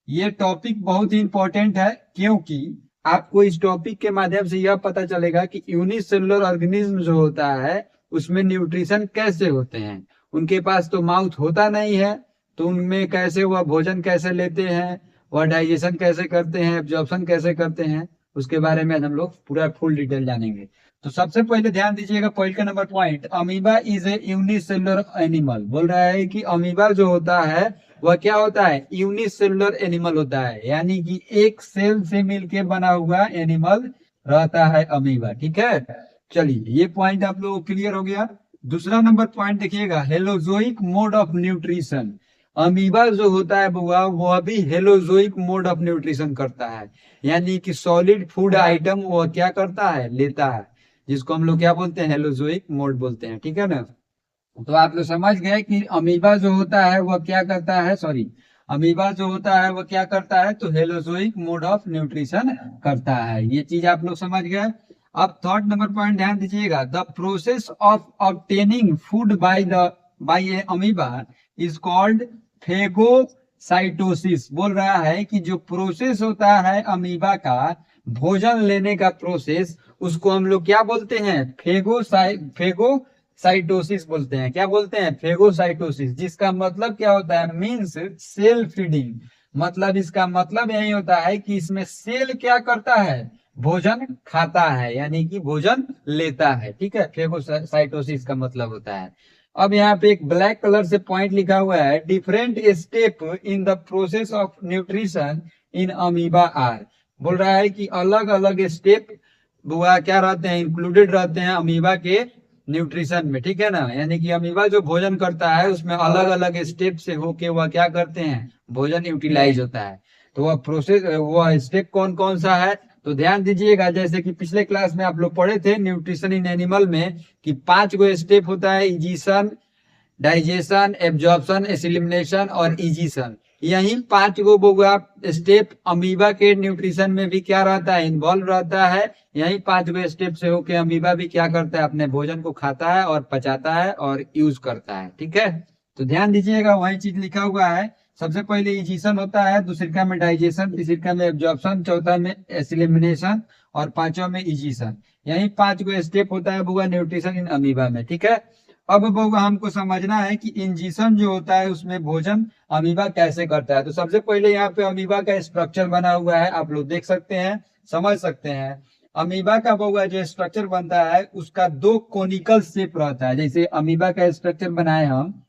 ये टॉपिक बहुत ही इंपॉर्टेंट है, क्योंकि आपको इस टॉपिक के माध्यम से यह पता चलेगा कि यूनिसेलुलर ऑर्गेनिज्म जो होता है उसमें न्यूट्रिशन कैसे होते हैं। उनके पास तो माउथ होता नहीं है, तो उनमें कैसे वह भोजन कैसे लेते हैं, वह डाइजेशन कैसे करते हैं, एब्जॉर्प्शन कैसे करते हैं, उसके बारे में हम लोग पूरा फुल डिटेल जानेंगे। तो सबसे पहले ध्यान दीजिएगा, पॉइंट का number point, amoeba is a unicellular animal. बोल रहा है कि अमीबा जो होता है वह क्या होता है, यूनिसेलुलर एनिमल होता है, यानी कि एक सेल से मिलके बना हुआ एनिमल रहता है अमीबा, ठीक है। चलिए, ये पॉइंट आप लोगों को क्लियर हो गया। दूसरा नंबर पॉइंट देखिएगा, हेलोजोइक मोड ऑफ न्यूट्रिशन। अमीबा जो होता है बुआ, वह भी हेलोजोइक मोड ऑफ न्यूट्रिशन करता है, यानी कि सॉलिड फूड आइटम वह क्या करता है, लेता है, जिसको हम लोग क्या बोलते हैं, हेलोजोइक मोड बोलते हैं, ठीक है ना। तो आप लोग समझ गए कि अमीबा जो होता है वह क्या करता है, सॉरी, अमीबा जो होता है वह क्या करता है, तो हेलोजोइक मोड ऑफ न्यूट्रिशन करता है। ये चीज आप लोग समझ गए। अब थर्ड नंबर पॉइंट ध्यान दीजिएगा, the process of obtaining food by A amoeba is called phagocytosis. बोल रहा है कि जो प्रोसेस होता है अमीबा का भोजन लेने का प्रोसेस, उसको हम लोग क्या बोलते हैं, फेगोसाइटोसिस बोलते हैं। क्या बोलते हैं, फेगोसाइटोसिस, जिसका मतलब क्या होता है, मीन्स सेल फीडिंग। मतलब इसका मतलब यही होता है कि इसमें सेल क्या करता है, भोजन खाता है, यानी कि भोजन लेता है, ठीक है। फेगोसाइटोसिस का मतलब होता है। अब यहाँ पे एक ब्लैक कलर से पॉइंट लिखा हुआ है, different step in the process of nutrition in amoeba are. बोल रहा है कि अलग अलग स्टेप बुआ क्या रहते हैं, इंक्लूडेड रहते हैं अमीबा के न्यूट्रिशन में, ठीक है ना। यानी कि अमीबा जो भोजन करता है उसमें अलग अलग स्टेप से होके वह क्या करते हैं, भोजन यूटिलाइज होता है। तो वह प्रोसेस, वह स्टेप कौन कौन सा है, तो ध्यान दीजिएगा। जैसे कि पिछले क्लास में आप लोग पढ़े थे न्यूट्रिशन इन एनिमल में कि 5 गो स्टेप होता है, इंजेशन, डाइजेशन, एब्जॉर्प्शन, एसिलिमिनेशन और इजीशन। यही 5 गो बउआ स्टेप अमीबा के न्यूट्रिशन में भी क्या रहता है, इन्वॉल्व रहता है। यही 5 गो स्टेप से होके अमीबा भी क्या करता है, अपने भोजन को खाता है और पचाता है और यूज करता है। ठीक है, तो ध्यान दीजिएगा, वही चीज लिखा हुआ है। सबसे पहले इजिशन होता है, दूसरे में डाइजेशन, तीसरे में एब्जॉर्प्शन, चौथा में एसिलिमिनेशन और पांचवा में इजिशन। यही 5 गो स्टेप होता है बुआ न्यूट्रिशन इन अमीबा में। ठीक है, अब बुआ हमको समझना है कि इंजिशन जो होता है उसमें भोजन अमीबा कैसे करता है। तो सबसे पहले यहाँ पे अमीबा का स्ट्रक्चर बना हुआ है, आप लोग देख सकते हैं, समझ सकते हैं। अमीबा का बुआ जो स्ट्रक्चर बनता है उसका 2 कोनिकल शेप रहता है। जैसे अमीबा का स्ट्रक्चर बनाए हम,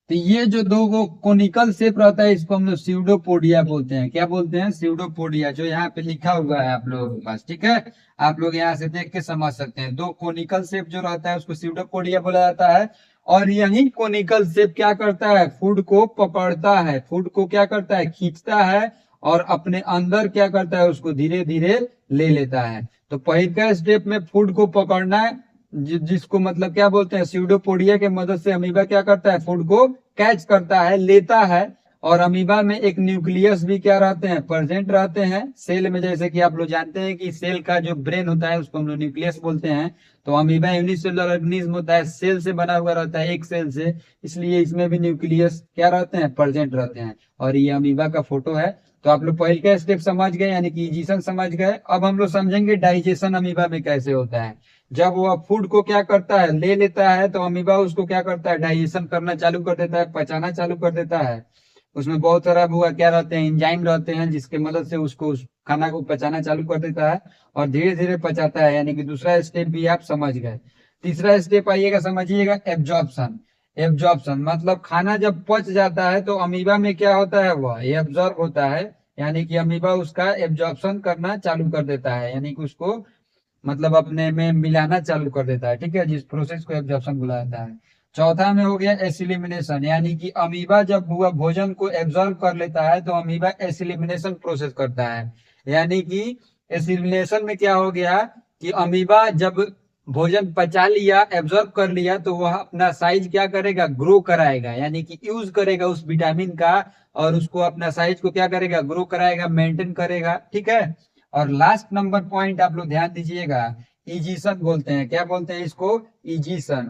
तो ये जो 2 गो कोनिकल शेप रहता है इसको हम लोग स्यूडोपोडिया बोलते हैं। क्या बोलते हैं, स्यूडोपोडिया, जो यहाँ पे लिखा हुआ है आप लोगों के पास। ठीक है, आप लोग यहाँ से देख के समझ सकते हैं, 2 कोनिकल शेप जो रहता है उसको स्यूडोपोडिया बोला जाता है। और यही कोनिकल शेप क्या करता है, फूड को पकड़ता है, फूड को क्या करता है, खींचता है और अपने अंदर क्या करता है, उसको धीरे धीरे ले लेता है। तो पहले स्टेप में फूड को पकड़ना है, जिसको मतलब क्या बोलते हैं, स्यूडोपोडिया के मदद से अमीबा क्या करता है, फूड को कैच करता है, लेता है। और अमीबा में एक न्यूक्लियस भी क्या रहते हैं, प्रेजेंट रहते हैं सेल में। जैसे कि आप लोग जानते हैं कि सेल का जो ब्रेन होता है उसको हम लोग न्यूक्लियस बोलते हैं। तो अमीबा यूनिसेलुलर ऑर्गेनिज्म होता है, सेल से बना हुआ रहता है, एक सेल से, इसलिए इसमें भी न्यूक्लियस क्या रहते हैं, प्रेजेंट रहते हैं। और ये अमीबा का फोटो है। तो आप लोग पहले का स्टेप समझ गए, यानी कि इजिशन समझ गए। अब हम लोग समझेंगे डाइजेशन अमीबा में कैसे होता है। जब वह फूड को क्या करता है, ले लेता है, तो अमीबा उसको क्या करता है, डाइजेशन करना चालू कर देता है, पचाना चालू कर देता है। उसमें बहुत सारा बुआ क्या रहते हैं, एंजाइम रहते हैं, जिसके मदद से उसको उस खाना को पचाना चालू कर देता है और धीरे धीरे पचाता है। यानी कि दूसरा स्टेप भी आप समझ गए। तीसरा स्टेप आइएगा, समझिएगा, एब्जॉर्प्शन। एब्जॉर्प्शन मतलब खाना जब पच जाता है तो अमीबा में क्या होता है, वह एब्जॉर्ब होता है। यानी कि अमीबा उसका एब्जॉर्प्शन करना चालू कर देता है, यानी कि उसको मतलब अपने में मिलाना चालू कर देता है। ठीक है, जिस प्रोसेस को एब्जॉर्प्शन बुलाया जाता है। चौथा में हो गया एसिलिमिनेशन, यानी कि अमीबा जब हुआ भोजन को एब्जॉर्ब कर लेता है तो अमीबा एसिलिमिनेशन प्रोसेस करता है। यानी कि एसिलिमिनेशन में क्या हो गया कि अमीबा जब भोजन पचा लिया, एब्जॉर्ब कर लिया, तो वह अपना साइज क्या करेगा, ग्रो कराएगा, यानी कि यूज करेगा उस विटामिन का और उसको अपना साइज को क्या करेगा, ग्रो कराएगा, मेंटेन करेगा। ठीक है, और लास्ट नंबर पॉइंट आप लोग ध्यान दीजिएगा, इजिशन बोलते हैं। क्या बोलते हैं इसको, इजिशन।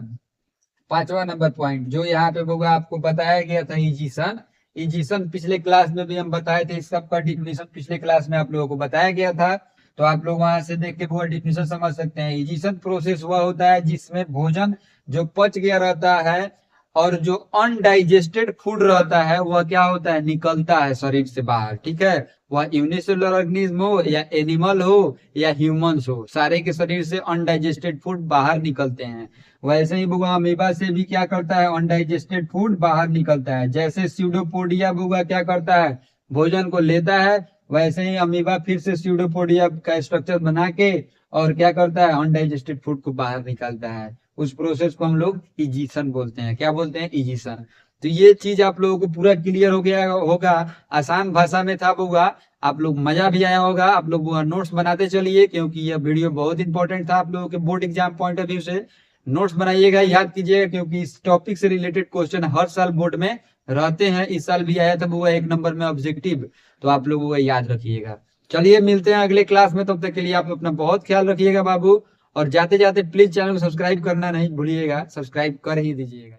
5वां नंबर पॉइंट जो यहाँ पे होगा आपको बताया गया था, इजिशन। इजिशन पिछले क्लास में भी हम बताए थे, इस सब का डिफिनेशन पिछले क्लास में आप लोगों को बताया गया था। तो आप लोग वहां से देख के पूरा डिफिनेशन समझ सकते हैं। इजिशन प्रोसेस हुआ होता है जिसमें भोजन जो पच गया रहता है और जो अनडाइजेस्टेड फूड रहता है वह क्या होता है, निकलता है शरीर से बाहर। ठीक है, वह यूनिसेलुलर ऑर्गेनिज्म हो या एनिमल हो या ह्यूमंस हो, सारे के शरीर से अनडाइजेस्टेड फूड बाहर निकलते हैं। वैसे ही बुआ अमीबा से भी क्या करता है, अनडाइजेस्टेड फूड बाहर निकलता है। जैसे स्यूडोपोडिया बुआ क्या करता है, भोजन को लेता है, वैसे ही अमीबा फिर से स्यूडोपोडिया का स्ट्रक्चर बना के और क्या करता है, अनडाइजेस्टेड फूड को बाहर निकालता है। उस प्रोसेस को हम लोग इजिशन बोलते हैं। क्या बोलते हैं, इजिशन। तो ये चीज आप लोगों को पूरा क्लियर हो गया होगा, आसान भाषा में था बुआ। आप लोग मजा भी आया होगा। आप लोग नोट्स बनाते चलिए, क्योंकि यह वीडियो बहुत इंपॉर्टेंट था आप लोगों के board exam point of view से। नोट्स बनाइएगा, याद कीजिएगा, क्योंकि इस टॉपिक से रिलेटेड क्वेश्चन हर साल बोर्ड में रहते हैं। इस साल भी आया था बुआ 1 नंबर में ऑब्जेक्टिव, तो आप लोग वो याद रखिएगा। चलिए मिलते हैं अगले क्लास में, तब तक के लिए आप अपना बहुत ख्याल रखिएगा बाबू। और जाते जाते प्लीज चैनल को सब्सक्राइब करना नहीं भूलिएगा, सब्सक्राइब कर ही दीजिएगा।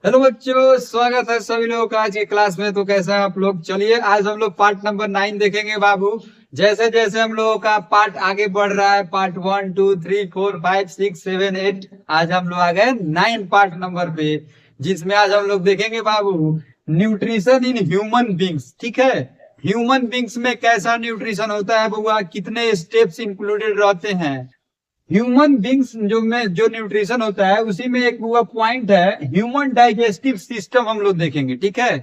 हेलो बच्चों, स्वागत है सभी लोगों का आज के क्लास में। तो कैसा है आप लोग, चलिए आज हम लोग पार्ट नंबर 9 देखेंगे बाबू। जैसे जैसे हम लोगों का पार्ट आगे बढ़ रहा है, पार्ट 1 2 3 4 5 6 7 8, आज हम लोग आ गए 9 पार्ट नंबर पे, जिसमें आज हम लोग देखेंगे बाबू न्यूट्रिशन इन ह्यूमन बींग्स। ठीक है, ह्यूमन बींग्स में कैसा न्यूट्रिशन होता है बुआ, कितने स्टेप्स इंक्लूडेड रहते हैं। ह्यूमन बींग्स जो न्यूट्रिशन होता है उसी में एक वो पॉइंट है, ह्यूमन डाइजेस्टिव सिस्टम हम लोग देखेंगे। ठीक है,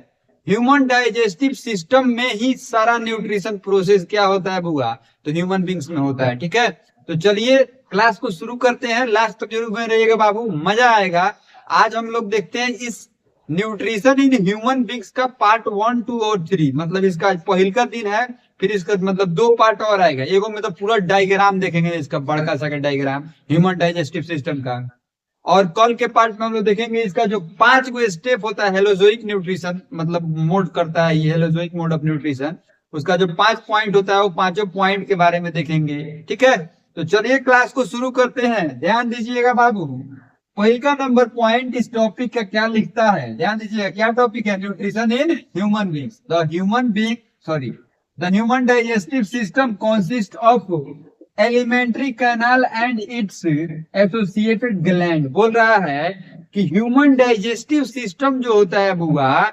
ह्यूमन डाइजेस्टिव सिस्टम में ही सारा न्यूट्रिशन प्रोसेस क्या होता है बुआ, तो ह्यूमन बींग्स में होता है। ठीक है, तो चलिए क्लास को शुरू करते हैं, लास्ट तक जरूर में रहिएगा बाबू, मजा आएगा। आज हम लोग देखते हैं इस न्यूट्रिशन इन ह्यूमन बींग्स का पार्ट 1 2 और 3, मतलब इसका आज पहल का दिन है। फिर इसका मतलब 2 पार्ट और आएगा, एगो में तो पूरा डायग्राम देखेंगे, इसका बड़का सा डायग्राम ह्यूमन डाइजेस्टिव सिस्टम का। और कल के पार्ट में हम लोग देखेंगे इसका जो 5 गो स्टेप होता है हेलोजोइक न्यूट्रिशन, मतलब मोड करता है ये हेलोजोइक मोड ऑफ न्यूट्रिशन, उसका जो 5 पॉइंट होता है वो 5 पॉइंट के बारे में देखेंगे। ठीक है, तो चलिए क्लास को शुरू करते हैं। ध्यान दीजिएगा बाबू, पहला नंबर पॉइंट इस टॉपिक का क्या लिखता है, ध्यान दीजिएगा। क्या टॉपिक है? Nutrition in human beings. The human digestive system consist of alimentary canal and it's associated gland. बोल रहा है कि ह्यूमन डाइजेस्टिव सिस्टम जो होता है बुआ,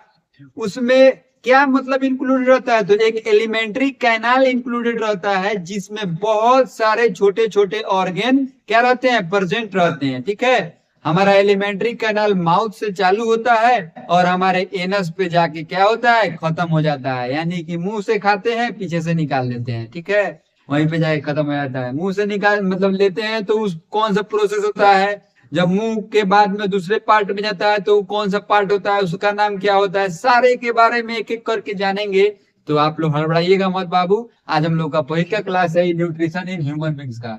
उसमें क्या मतलब इंक्लूडेड रहता है? तो एक एलिमेंट्री कैनाल इंक्लूडेड रहता है जिसमें बहुत सारे छोटे छोटे ऑर्गन क्या रहते हैं? प्रेजेंट रहते हैं। ठीक है, हमारा एलिमेंट्री कैनाल माउथ से चालू होता है और हमारे एनस पे जाके क्या होता है? खत्म हो जाता है। यानी कि मुंह से खाते हैं, पीछे से निकाल लेते हैं। ठीक है, वहीं पे जाके खत्म हो जाता है। मुंह से निकाल मतलब लेते हैं तो उस कौन सा प्रोसेस होता है? जब मुंह के बाद में दूसरे पार्ट में जाता है तो कौन सा पार्ट होता है, उसका नाम क्या होता है? सारे के बारे में एक एक करके जानेंगे, तो आप लोग हड़बड़ाइएगा मत बाबू। आज हम लोग का पहला क्लास है न्यूट्रिशन इन ह्यूमन बींग्स का।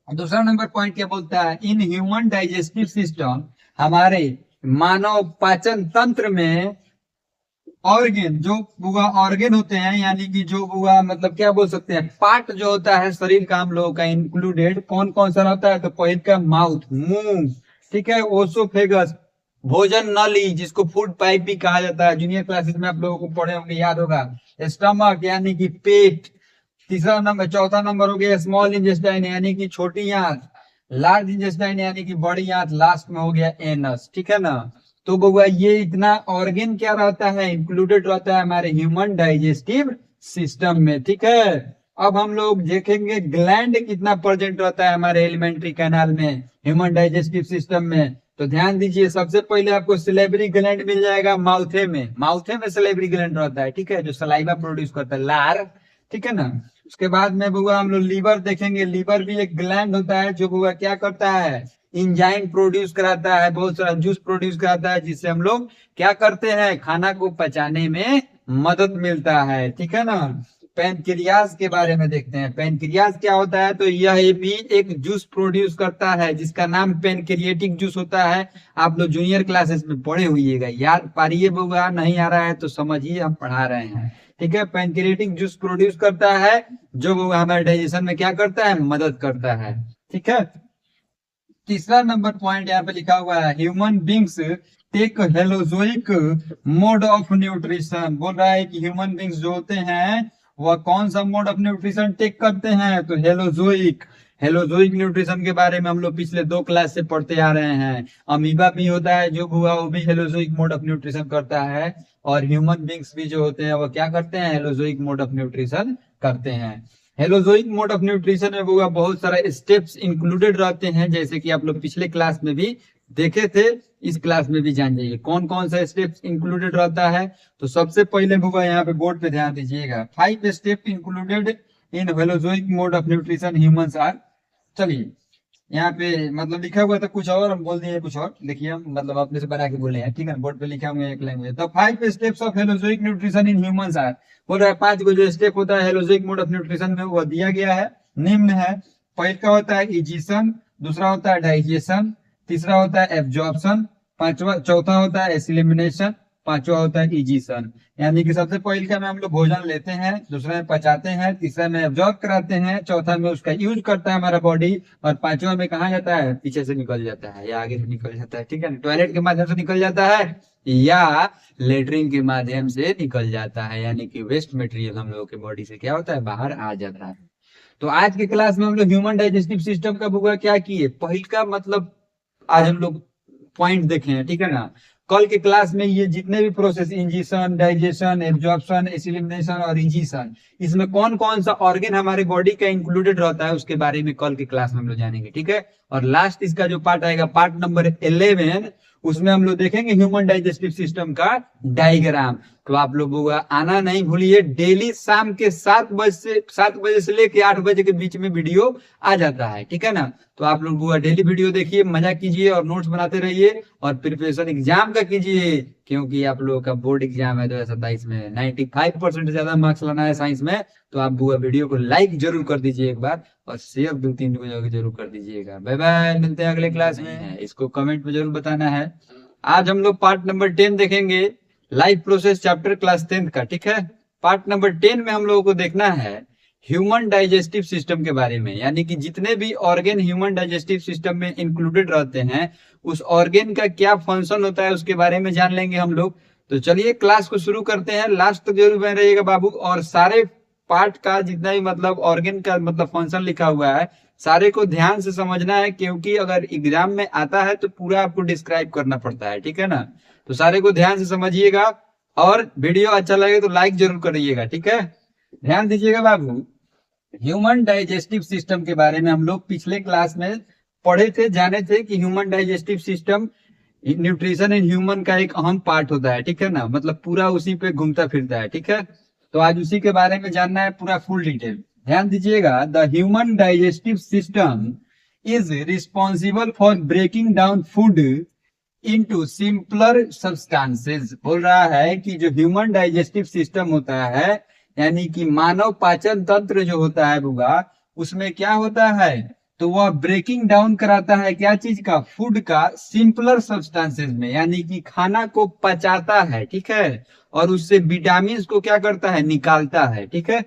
दूसरा नंबर पॉइंट क्या बोलता है? इन ह्यूमन डाइजेस्टिव सिस्टम, हमारे मानव पाचन तंत्र में ऑर्गन, जो बुआ ऑर्गन होते हैं, यानी कि जो बुआ मतलब क्या बोल सकते हैं, पार्ट जो होता है शरीर का हम लोगों का इंक्लूडेड कौन कौन सा रहता है? तो पहले का माउथ, मुंह। ठीक है, ओसोफेगस, भोजन नली जिसको फूड पाइप भी कहा जाता है, जूनियर क्लासेस में आप लोगों को पढ़े होंगे, याद होगा। स्टमक यानी कि पेट। चौथा नंबर हो गया स्मॉल इंटेस्टाइन यानी कि छोटी आंत। लार्ज इंटेस्टाइन यानी कि बड़ी आंत। लास्ट में हो गया एनस। ठीक है ना, तो बउआ ये इतना ऑर्गन क्या रहता है? इंक्लूडेड रहता है हमारे ह्यूमन डाइजेस्टिव सिस्टम में। ठीक है, अब हम लोग देखेंगे ग्लैंड कितना प्रेजेंट रहता है हमारे एलिमेंट्री कैनाल में, ह्यूमन डाइजेस्टिव सिस्टम में। तो ध्यान दीजिए, सबसे पहले आपको सिलेबरी ग्लैंड मिल जाएगा माउथे में। माउथे में सिलेबरी ग्लैंड रहता है। ठीक है, जो सलाइवा प्रोड्यूस करता है, लार। ठीक है ना, उसके बाद में बुआ हम लोग लीवर देखेंगे। लीवर भी एक ग्लैंड होता है जो बुआ क्या करता है? इंजाइम प्रोड्यूस कराता है, बहुत सारा जूस प्रोड्यूस कराता है, जिससे हम लोग क्या करते हैं? खाना को पचाने में मदद मिलता है। ठीक है ना, पेनक्रियाज के बारे में देखते हैं। पेनक्रियाज क्या होता है? तो यह भी एक जूस प्रोड्यूस करता है जिसका नाम पेनक्रिएटिक जूस होता है। आप लोग जूनियर क्लासेस में पढ़े हुईएगा, याद पारिए बुआ, नहीं आ रहा है तो समझिए हम पढ़ा रहे हैं। ठीक है, पेनक्रिएटिक जूस प्रोड्यूस करता है जो हमारे डाइजेशन में क्या करता है? मदद करता है। ठीक है, तीसरा नंबर पॉइंट यहाँ पे लिखा हुआ है human beings take holozoic mode of nutrition. बोल रहा है कि ह्यूमन बींग्स जो होते हैं वह कौन सा मोड ऑफ न्यूट्रिशन टेक करते हैं? तो हेलोजोइक। हेलोजोइक न्यूट्रिशन के बारे में हम लोग पिछले 2 क्लास से पढ़ते आ रहे हैं। अमीबा भी होता है जो हुआ, वो भी हेलोजोइक मोड ऑफ न्यूट्रिशन करता है, और ह्यूमन बींग्स भी जो होते हैं वो क्या करते हैं? हेलोजोइक मोड ऑफ न्यूट्रिशन करते हैं। हेलोजोइक मोड ऑफ न्यूट्रिशन में बुआ बहुत सारे स्टेप्स इंक्लूडेड रहते हैं, जैसे कि आप लोग पिछले क्लास में भी देखे थे, इस क्लास में भी जान जाइए कौन कौन सा स्टेप्स इंक्लूडेड रहता है। तो सबसे पहले बुआ यहाँ पे बोर्ड पे ध्यान दीजिएगा, 5 step included in holozoic mode of nutrition humans are. चलिए यहाँ पे मतलब लिखा हुआ था कुछ और, हम बोल दिए कुछ और, देखिए हम मतलब अपने से बना के बोले हैं। ठीक है, बोर्ड पे लिखा हुआ है एक language. The 5 steps of holozoic nutrition in humans are. बोल रहा है 5 को जो स्टेप होता है हेलोजोइक मोड ऑफ न्यूट्रिशन में वो दिया गया है, निम्न है। पहला होता है इजिशन, दूसरा होता है डाइजेशन, तीसरा होता है एब्जॉर्प्शन, चौथा होता है एलिमिनेशन, पांचवा होता है इजिशन। यानी कि सबसे पहले में हम लोग भोजन लेते हैं, दूसरे में पचाते हैं, तीसरा में एब्जॉर्ब कराते हैं, चौथा में उसका यूज करता है हमारा बॉडी, और पांचवा में कहा जाता है? पीछे से निकल जाता है या आगे से निकल जाता है। ठीक है, टॉयलेट के माध्यम से निकल जाता है या लेटरिन के माध्यम से निकल जाता है, यानी कि वेस्ट मटेरियल हम लोगों के बॉडी से क्या होता है? बाहर आ जाता है। तो आज के क्लास में हम लोग ह्यूमन डाइजेस्टिव सिस्टम का बुआ क्या किए? पहले का मतलब आज हम लोग पॉइंट देखे हैं। ठीक है ना, कल के क्लास में ये जितने भी process, ingestion, digestion, absorption, elimination और इजिशन, इसमें कौन कौन सा ऑर्गन हमारे बॉडी का इंक्लूडेड रहता है उसके बारे में कल के क्लास में हम लोग जानेंगे। ठीक है, और लास्ट इसका जो पार्ट आएगा, पार्ट नंबर 11, उसमें हम लोग देखेंगे ह्यूमन डाइजेस्टिव सिस्टम का डायग्राम। तो आप लोगों का आना नहीं भूलिए। डेली शाम के 7 बजे से लेके 8 बजे के बीच में वीडियो आ जाता है, ठीक है ना। तो आप लोग डेली वीडियो देखिए, मजा कीजिए और नोट्स बनाते रहिए और प्रिपरेशन एग्जाम का कीजिए, क्योंकि आप लोगों का बोर्ड एग्जाम है 2027 में 95% से ज्यादा मार्क्स लाना है साइंस में। तो आप बुआ वीडियो को लाइक जरूर कर दीजिए एक बार, और शेयर 2-3 को जरूर कर दीजिएगा। बाय बाय, मिलते हैं अगले क्लास में। इसको कमेंट में जरूर बताना है। आज हम लोग पार्ट नंबर 10 देखेंगे, लाइफ प्रोसेस चैप्टर क्लास 10 का, ठीक है। पार्ट नंबर 10 में हम लोगों को देखना है ह्यूमन डाइजेस्टिव सिस्टम के बारे में, यानी कि जितने भी ऑर्गेन ह्यूमन डाइजेस्टिव सिस्टम में इंक्लूडेड रहते हैं, उस ऑर्गेन का क्या फंक्शन होता है उसके बारे में जान लेंगे हम लोग। तो चलिए क्लास को शुरू करते हैं। लास्ट तक जरूर बने रहिएगा बाबू, और सारे पार्ट का जितना भी मतलब ऑर्गेन का मतलब फंक्शन लिखा हुआ है सारे को ध्यान से समझना है, क्योंकि अगर एग्जाम में आता है तो पूरा आपको डिस्क्राइब करना पड़ता है, ठीक है ना। तो सारे को ध्यान से समझिएगा, और वीडियो अच्छा लगे तो लाइक जरूर करिएगा, ठीक है। ध्यान दीजिएगा बाबू, ह्यूमन डाइजेस्टिव सिस्टम के बारे में हम लोग पिछले क्लास में पढ़े थे, जाने थे कि human digestive system nutrition and human का एक अहम पार्ट होता है, ठीक है ना। मतलब पूरा उसी पे घूमता फिरता है, ठीक है। तो आज उसी के बारे में जानना है पूरा फुल डिटेल। ध्यान दीजिएगा, the human digestive system is responsible for breaking down food into simpler substances. बोल रहा है कि जो ह्यूमन डाइजेस्टिव सिस्टम होता है, यानी कि मानव पाचन तंत्र जो होता है बुआ, उसमें क्या होता है, तो वह ब्रेकिंग डाउन कराता है क्या चीज का, फूड का, सिंपलर सब्सटेंसेस में, यानी कि खाना को पचाता है, ठीक है, और उससे विटामिन को क्या करता है, निकालता है, ठीक है।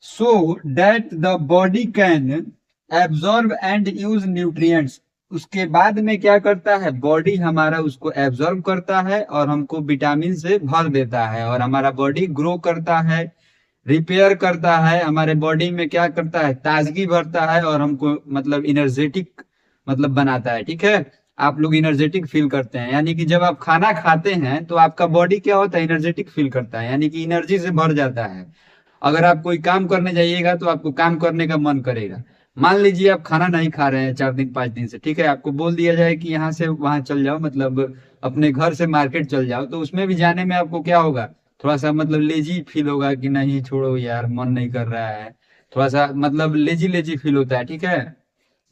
So that the body can absorb and use nutrients. उसके बाद में क्या करता है, बॉडी हमारा उसको एब्जॉर्ब करता है और हमको विटामिन से भर देता है, और हमारा बॉडी ग्रो करता है, रिपेयर करता है, हमारे बॉडी में क्या करता है, ताजगी भरता है, और हमको मतलब इनर्जेटिक मतलब बनाता है, ठीक है। आप लोग इनर्जेटिक फील करते हैं, यानी कि जब आप खाना खाते हैं तो आपका बॉडी क्या होता है, एनर्जेटिक फील करता है, यानी कि एनर्जी से भर जाता है। अगर आप कोई काम करने जाइएगा तो आपको काम करने का मन करेगा। मान लीजिए आप खाना नहीं खा रहे हैं 4 दिन 5 दिन से, ठीक है, आपको बोल दिया जाए कि यहाँ से वहां चल जाओ, मतलब अपने घर से मार्केट चल जाओ, तो उसमें भी जाने में आपको क्या होगा, थोड़ा सा मतलब लेजी फील होगा कि नहीं छोड़ो यार मन नहीं कर रहा है, थोड़ा सा मतलब लेजी लेजी फील होता है, ठीक है।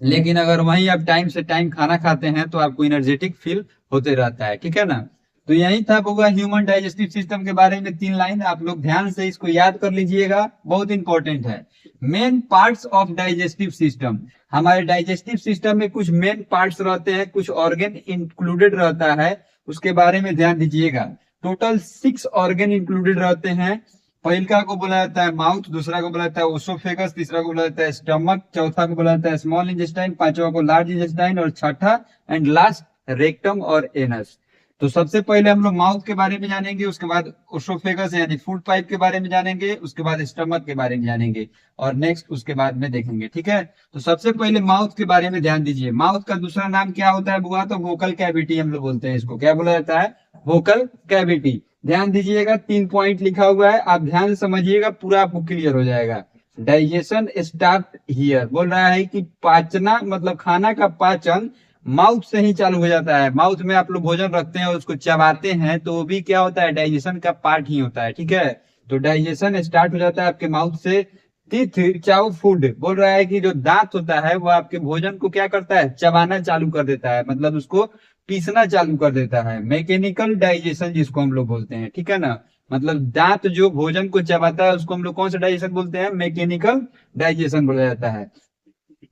लेकिन अगर वहीं आप टाइम से टाइम खाना खाते हैं तो आपको एनर्जेटिक फील होते रहता है, ठीक है ना। तो यही था होगा ह्यूमन डाइजेस्टिव सिस्टम के बारे में 3 लाइन, आप लोग ध्यान से इसको याद कर लीजिएगा, बहुत इंपॉर्टेंट है। Main parts of digestive system, हमारे डाइजेस्टिव सिस्टम में कुछ मेन पार्ट्स रहते हैं, कुछ ऑर्गन इंक्लूडेड रहता है, उसके बारे में ध्यान दीजिएगा। टोटल 6 ऑर्गन इंक्लूडेड रहते हैं। पहला को बोला जाता है माउथ, दूसरा को बोला जाता है ओसोफेगस, तीसरा को बोला जाता है स्टमक, चौथा को बोला जाता है स्मॉल इंटेस्टाइन, पांचवा को लार्ज इंटेस्टाइन, और छठा एंड लास्ट रेक्टम और एनस। तो सबसे पहले हम लोग माउथ के बारे में जानेंगे, उसके बाद ओसोफेगस यानी फूड पाइप के बारे में जानेंगे, उसके बाद स्टमक के बारे में जानेंगे, और नेक्स्ट उसके बाद में देखेंगे, ठीक है। तो सबसे पहले माउथ के बारे में ध्यान दीजिए। माउथ का दूसरा नाम क्या होता है बुआ, तो वोकल कैविटी हम लोग बोलते हैं इसको, क्या बोला जाता है, वोकल कैविटी। ध्यान दीजिएगा, 3 पॉइंट लिखा हुआ है, आप ध्यान से समझिएगा, पूरा आपको क्लियर हो जाएगा। डाइजेशन स्टार्ट हियर, बोल रहा है कि पाचना मतलब खाना का पाचन माउथ से ही चालू हो जाता है। माउथ में आप लोग भोजन रखते हैं और उसको चबाते हैं, तो वो भी क्या होता है, डाइजेशन का पार्ट ही होता है, ठीक है। तो डाइजेशन स्टार्ट हो जाता है आपके माउथ से। टीथ चाउ फूड, बोल रहा है कि जो दांत होता है वो आपके भोजन को क्या करता है, चबाना चालू कर देता है, मतलब उसको पीसना चालू कर देता है। मैकेनिकल डाइजेशन जिसको हम लोग बोलते हैं, ठीक है ना, मतलब दांत जो भोजन को चबाता है उसको हम लोग कौन सा डाइजेशन बोलते हैं, मैकेनिकल डाइजेशन बोला जाता है।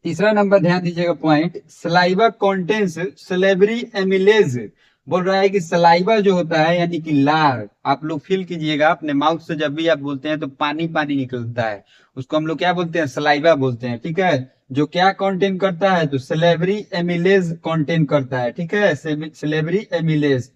तीसरा नंबर ध्यान दीजिएगा पॉइंट, सलाइवा कॉन्टेंस सलेबरी एमिलेज। बोल रहा है कि सलाइवा जो होता है यानी कि लार, आप लोग फील कीजिएगा अपने माउथ से, जब भी आप बोलते हैं तो पानी पानी निकलता है, उसको हम लोग क्या बोलते हैं, सलाइवा बोलते हैं, ठीक है। जो क्या कंटेन करता है, तो सलेबरी एमिलेज कंटेन करता है, ठीक है। Salivary amylase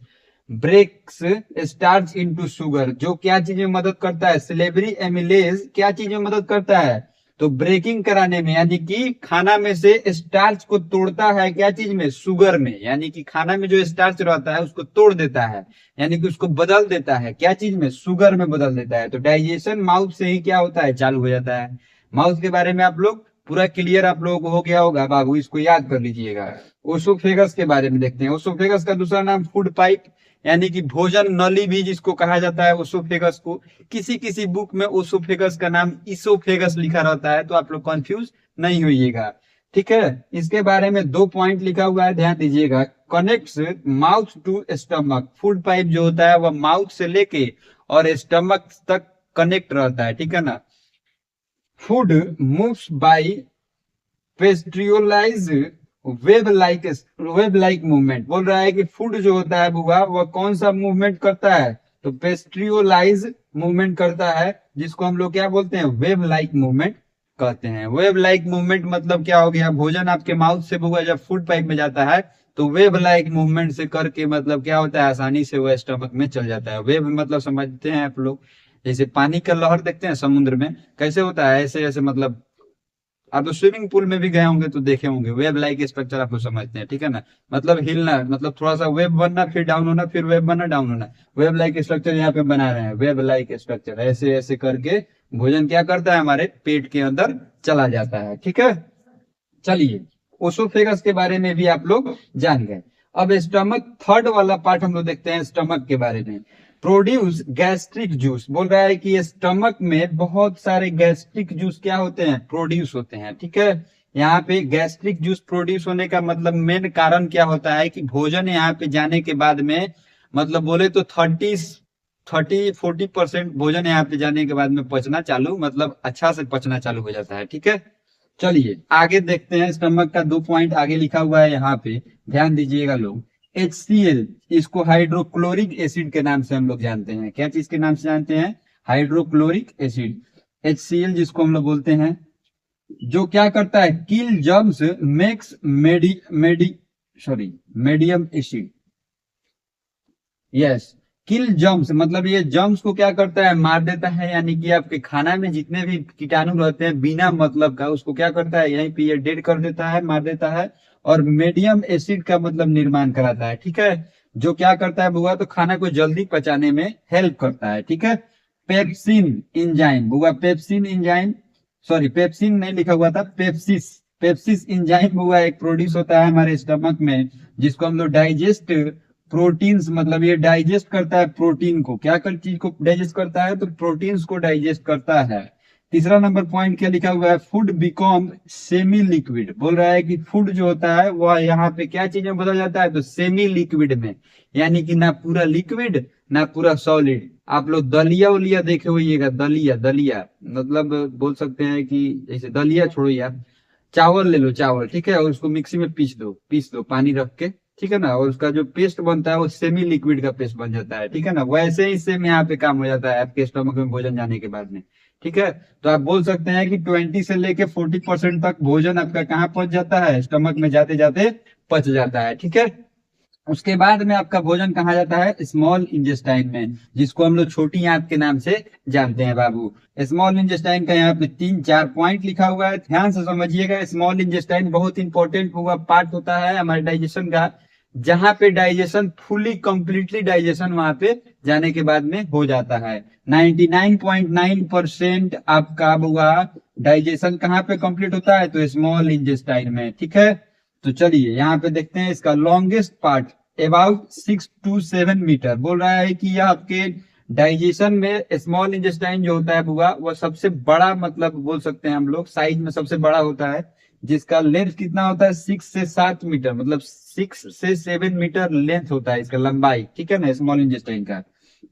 breaks starch into sugar, जो क्या चीज में मदद करता है, सलेबरी एमिलेज क्या चीज में मदद करता है, तो ब्रेकिंग कराने में, यानी कि खाना में से स्टार्च को तोड़ता है, क्या चीज में, शुगर में, यानी कि खाना में जो स्टार्च रहता है उसको तोड़ देता है, यानी कि उसको बदल देता है, क्या चीज में, शुगर में बदल देता है। तो डाइजेशन माउथ से ही क्या होता है, चालू हो जाता है। माउथ के बारे में आप लोग पूरा क्लियर आप लोगों को हो गया होगा बाबू, इसको याद कर लीजिएगा। ओसोफेगस के बारे में देखते हैं। ओसोफेगस का दूसरा नाम फूड पाइप यानी कि भोजन नली भी जिसको कहा जाता है ओसोफेगस को। किसी किसी बुक में ओसोफेगस का नाम इसोफेगस लिखा रहता है, तो आप लोग कंफ्यूज नहीं होइएगा। ठीक है, इसके बारे में 2 पॉइंट लिखा हुआ है, ध्यान दीजिएगा। Connects mouth to stomach, food pipe जो होता है वह माउथ से लेके और स्टमक तक कनेक्ट रहता है, ठीक है ना। Food moves by peristaltic wave like movement. बोल रहा है कि फूड जो होता है बुआ वह कौन सा मूवमेंट करता है, तो पेस्ट्रियोलाइज मूवमेंट करता है, जिसको हम लोग क्या बोलते हैं, वेब लाइक मूवमेंट कहते हैं। वेब लाइक मूवमेंट मतलब क्या हो गया, भोजन आपके माउथ से बुआ जब फूड पाइप में जाता है तो वेब लाइक मूवमेंट से करके मतलब क्या होता है, आसानी से वह स्टमक में चल जाता है। वेब मतलब समझते हैं आप लोग, जैसे पानी का लहर देखते हैं समुद्र में कैसे होता है, ऐसे ऐसे मतलब आप तो स्विमिंग पूल में भी गए होंगे तो देखे होंगे, वेब लाइक स्ट्रक्चर आप लोग समझते हैं, ठीक है ना। मतलब हिलना, मतलब थोड़ा सा वेब बनना, फिर डाउन होना, फिर वेब बनना, डाउन होना, वेब लाइक स्ट्रक्चर यहाँ पे बना रहे हैं। वेब लाइक स्ट्रक्चर ऐसे ऐसे करके भोजन क्या करता है, हमारे पेट के अंदर चला जाता है, ठीक है। चलिए, ओसोफेगस के बारे में भी आप लोग जान गए। अब स्टमक, थर्ड वाला पार्ट हम लोग देखते हैं स्टमक के बारे में। प्रोड्यूस गैस्ट्रिक जूस, बोल रहा है कि स्टमक में बहुत सारे गैस्ट्रिक जूस क्या होते हैं, प्रोड्यूस होते हैं, ठीक है। यहाँ पे गैस्ट्रिक जूस प्रोड्यूस होने का मतलब मेन कारण क्या होता है कि भोजन यहाँ पे जाने के बाद में, मतलब बोले तो 30-40% भोजन यहाँ पे जाने के बाद में पचना चालू, मतलब अच्छा से पचना चालू हो जाता है, ठीक है। चलिए आगे देखते हैं, स्टमक का 2 पॉइंट आगे लिखा हुआ है यहाँ पे, ध्यान दीजिएगा लोग। HCl, इसको हाइड्रोक्लोरिक एसिड के नाम से हम लोग जानते हैं। क्या चीज के नाम से जानते हैं, हाइड्रोक्लोरिक एसिड, HCl जिसको हम लोग बोलते हैं, जो क्या करता है, kill germs makes medium acid. Yes, kill germs मतलब ये जर्म्स को क्या करता है, मार देता है, यानी कि आपके खाना में जितने भी कीटाणु रहते हैं बिना मतलब का, उसको क्या करता है, यहीं पे ये डेड कर देता है, मार देता है। और मीडियम एसिड का मतलब निर्माण कराता है, ठीक है, जो क्या करता है बुआ, तो खाना को जल्दी पचाने में हेल्प करता है, ठीक है। पेप्सिन इंजाइम बुआ, पेप्सिन इंजाइम, सॉरी पेप्सिन नहीं लिखा हुआ था, पेप्सिस, पेप्सिस इंजाइम हुआ एक प्रोड्यूस होता है हमारे स्टमक में, जिसको हम लोग डाइजेस्ट प्रोटीन्स, मतलब ये डाइजेस्ट करता है प्रोटीन को, क्या कर चीज को डाइजेस्ट करता है, तो प्रोटीन्स को डाइजेस्ट करता है। तीसरा नंबर पॉइंट क्या लिखा हुआ है, फूड बिकॉम सेमी लिक्विड, बोल रहा है कि फूड जो होता है वह यहाँ पे क्या चीज में बदल जाता है, तो सेमी लिक्विड में, यानी कि ना पूरा लिक्विड ना पूरा सॉलिड। आप लोग दलिया उलिया देखे होइएगा, दलिया दलिया मतलब बोल सकते हैं कि जैसे दलिया छोड़ो यार, चावल ले लो चावल, ठीक है, और उसको मिक्सी में पीस दो पानी रख के, ठीक है ना, और उसका जो पेस्ट बनता है वो सेमी लिक्विड का पेस्ट बन जाता है, ठीक है ना। वैसे ही सेम यहाँ पे काम हो जाता है आपके स्टमक में भोजन जाने के बाद में, ठीक है। तो आप बोल सकते हैं कि 20 से लेके 40% तक भोजन आपका कहाँ पहुंच जाता है, स्टमक में जाते जाते पच जाता है, ठीक है। उसके बाद में आपका भोजन कहाँ जाता है, स्मॉल इंटेस्टाइन में, जिसको हम लोग छोटी आंत के नाम से जानते हैं बाबू। स्मॉल इंटेस्टाइन का यहाँ पे 3-4 पॉइंट लिखा हुआ है, ध्यान से समझिएगा। स्मॉल इंटेस्टाइन बहुत इंपॉर्टेंट हुआ पार्ट होता है हमारे डाइजेशन का, जहां पे डाइजेशन फुली कंप्लीटली डाइजेशन वहां पे जाने के बाद में हो जाता है। 99.9% आपका हुआ डाइजेशन कहाँ पे कंप्लीट होता है, तो स्मॉल इंटेस्टाइन में, ठीक है। तो चलिए यहाँ पे देखते हैं इसका longest part, about 6 to 7 metre, बोल रहा है कि यह आपके डाइजेशन में स्मॉल इंटेस्टाइन जो होता है बुआ, वह सबसे बड़ा, मतलब बोल सकते हैं हम लोग साइज में सबसे बड़ा होता है, जिसका लेंथ कितना होता है, 6 से 7 मीटर, मतलब 6 से 7 मीटर लेंथ होता है इसका लंबाई, ठीक है ना, स्मॉल इंटेस्टाइन का।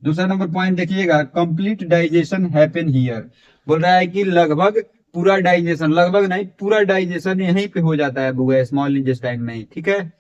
दूसरा नंबर पॉइंट देखिएगा, कंप्लीट डाइजेशन हैपन हियर, बोल रहा है कि लगभग पूरा डाइजेशन, लगभग नहीं पूरा डाइजेशन यहीं पे हो जाता है बुआ, स्मॉल इंटेस्टाइन में ही, ठीक है।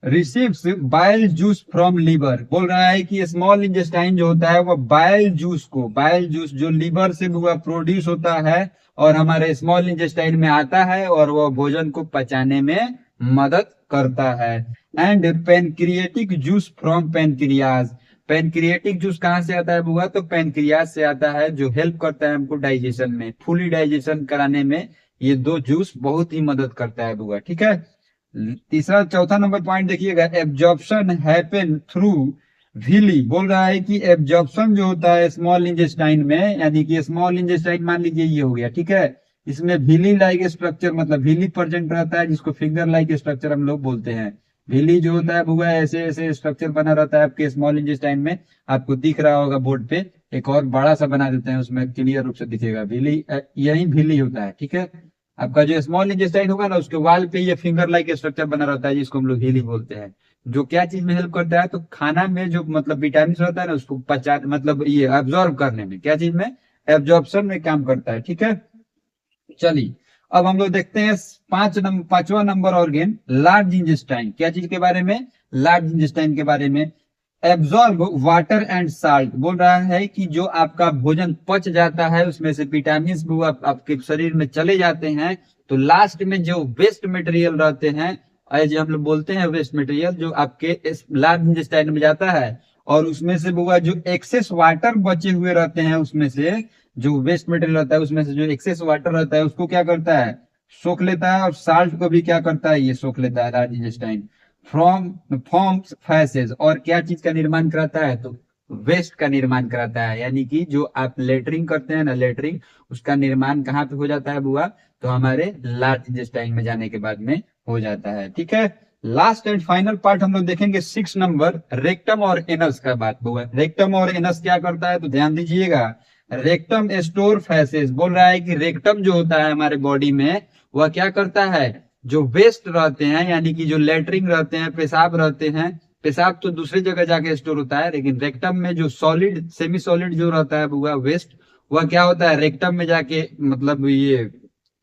Receives bile juice from liver, बोल रहा है कि स्मॉल इंटेस्टाइन जो होता है वो बाइल जूस को, बाइल जूस जो लीवर से हुआ प्रोड्यूस होता है और हमारे स्मॉल इंटेस्टाइन में आता है, और वह भोजन को पचाने में मदद करता है। And pancreatic juice from pancreas, pancreatic juice कहाँ से आता है बुआ, तो पेनक्रियाज से आता है, जो हेल्प करता है हमको डाइजेशन में, फुली डाइजेशन कराने में ये 2 जूस बहुत ही मदद करता है बुआ, ठीक है। तीसरा चौथा नंबर पॉइंट देखिएगा, एब्जॉर्प्शन हैपन थ्रू विली, बोल रहा है कि एब्जॉर्प्शन जो होता है स्मॉल इंटेस्टाइन में, यानी कि स्मॉल इंटेस्टाइन मान लीजिए ये हो गया, ठीक है, इसमें विली लाइक स्ट्रक्चर, मतलब विली प्रेजेंट रहता है, जिसको फिंगर लाइक स्ट्रक्चर हम लोग बोलते हैं, विली जो होता है बुआ ऐसे ऐसे स्ट्रक्चर बना रहता है आपके स्मॉल इंटेस्टाइन में, आपको दिख रहा होगा बोर्ड पे, एक और बड़ा सा बना देते हैं उसमें क्लियर रूप से दिखेगा विली, यही विली होता है, ठीक है। आपका जो स्मॉल इंटेस्टाइन होगा ना उसके वाल पे ये फिंगर लाइक स्ट्रक्चर बना रहता है जिसको हम लोग विली बोलते हैं, जो क्या चीज में हेल्प करता है, तो खाना में जो मतलब विटामिन रहता है ना उसको पचा मतलब ये एब्जॉर्ब करने में, क्या चीज में, एब्जॉर्प्शन में काम करता है, ठीक है। चलिए अब हम लोग देखते हैं पांचवा नंबर ऑर्गेन लार्ज इंटेस्टाइन, क्या चीज के बारे में, लार्ज इंटेस्टाइन के बारे में। एब्जॉर्ब वाटर एंड साल्ट, बोल रहा है कि जो आपका भोजन पच जाता है उसमें से विटामिन वो आपके शरीर में चले जाते हैं, तो लास्ट में जो वेस्ट मटेरियल रहते हैं, जो हम लोग बोलते हैं वेस्ट मटेरियल, जो आपके लार्ज इंटेस्टाइन में जाता है, और उसमें से वो जो एक्सेस वाटर बचे हुए रहते हैं उसमें से, जो वेस्ट मटेरियल रहता है उसमें से जो एक्सेस वाटर रहता है उसको क्या करता है, सोख लेता है, और साल्ट को भी क्या करता है, ये सोख लेता है लार्ज इंटेस्टाइन, फ्रॉम फॉर्म्स फैसेज, और क्या चीज का निर्माण कराता है, तो वेस्ट का निर्माण कराता है, यानी कि जो आप लेटरिंग करते हैं ना, लेटरिंग, उसका निर्माण कहाँ पे हो जाता है बुआ, तो हमारे लार्ज इंटेस्टाइन में जाने के बाद में हो जाता है, ठीक है। लास्ट एंड फाइनल पार्ट हम लोग देखेंगे 6 नंबर, रेक्टम और एनस का बात हुआ। रेक्टम और एनस क्या करता है, तो ध्यान दीजिएगा, रेक्टम स्टोर फैसेस, बोल रहा है कि रेक्टम जो होता है हमारे बॉडी में, वह क्या करता है, जो वेस्ट रहते हैं यानी कि जो लेटरिंग रहते हैं, पेशाब रहते हैं, पेशाब तो दूसरी जगह जाके स्टोर होता है, लेकिन रेक्टम में जो सॉलिड सेमी सॉलिड जो रहता है वह वेस्ट, वह क्या होता है, रेक्टम में जाके मतलब ये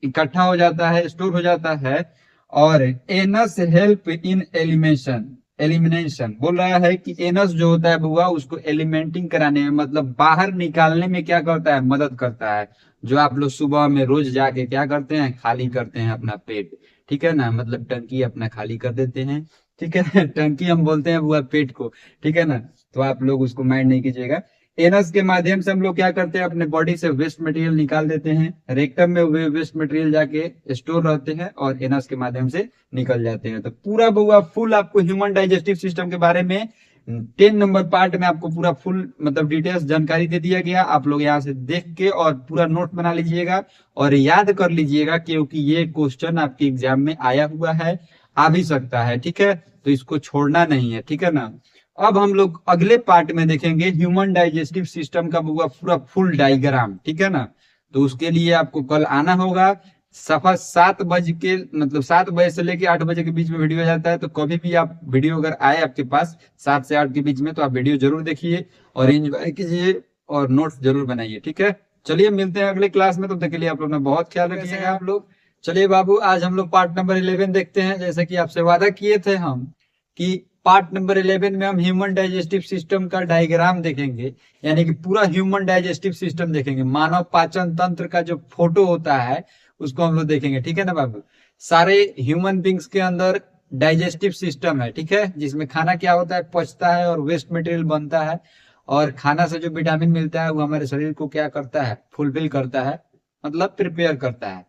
इकट्ठा हो जाता है, स्टोर हो जाता है। और anus help in elimination, elimination बोल रहा है कि एनस जो होता है बुआ उसको एलिमेंटिंग कराने में, मतलब बाहर निकालने में क्या करता है, मदद करता है। जो आप लोग सुबह में रोज जाके क्या करते हैं, खाली करते हैं अपना पेट, ठीक है ना, मतलब टंकी अपना खाली कर देते हैं, ठीक है टंकी हम बोलते हैं बुआ पेट को, ठीक है ना, तो आप लोग उसको माइंड नहीं कीजिएगा। एनस के माध्यम से हम लोग क्या करते हैं, अपने बॉडी से वेस्ट मटेरियल निकाल देते हैं, रेक्टम में वे वेस्ट मटेरियल जाके स्टोर रहते हैं और एनस के माध्यम से निकल जाते हैं। तो पूरा बुआ फुल आपको ह्यूमन डाइजेस्टिव सिस्टम के बारे में 10 नंबर पार्ट में आपको पूरा फुल मतलब डिटेल्स जानकारी दे दिया गया। आप लोग यहाँ से देख के और पूरा नोट बना लीजिएगा और याद कर लीजिएगा, क्योंकि ये क्वेश्चन आपके एग्जाम में आया हुआ है, आ भी सकता है, ठीक है, तो इसको छोड़ना नहीं है, ठीक है ना। अब हम लोग अगले पार्ट में देखेंगे ह्यूमन डाइजेस्टिव सिस्टम का पूरा पूरा फुल डायग्राम, ठीक है ना। तो उसके लिए आपको कल आना होगा, सफा 7 बजे के मतलब 7 बजे से लेके 8 बजे के बीच में वीडियो जाता है, तो कभी भी आप वीडियो अगर आए आपके पास 7 से 8 के बीच में, तो आप वीडियो जरूर देखिए और एंजॉय कीजिए और नोट्स जरूर बनाइए, ठीक है। चलिए मिलते हैं अगले क्लास में, तब तक के लिए आप लोग ने बहुत ख्याल रखिएगा आप लोग। चलिए बाबू, आज हम लोग पार्ट नंबर 11 देखते हैं। जैसे कि आपसे वादा किए थे हम कि पार्ट नंबर 11 में हम ह्यूमन डाइजेस्टिव सिस्टम का डायग्राम देखेंगे, यानी कि पूरा ह्यूमन डाइजेस्टिव सिस्टम देखेंगे, मानव पाचन तंत्र का जो फोटो होता है उसको हम लोग देखेंगे, ठीक है ना बाबू। सारे ह्यूमन बींग्स के अंदर डाइजेस्टिव सिस्टम है, ठीक है, जिसमें खाना क्या होता है, पचता है और वेस्ट मटेरियल बनता है, और खाना से जो विटामिन मिलता है वो हमारे शरीर को क्या करता है, फुलफिल करता है, मतलब प्रिपेयर करता है।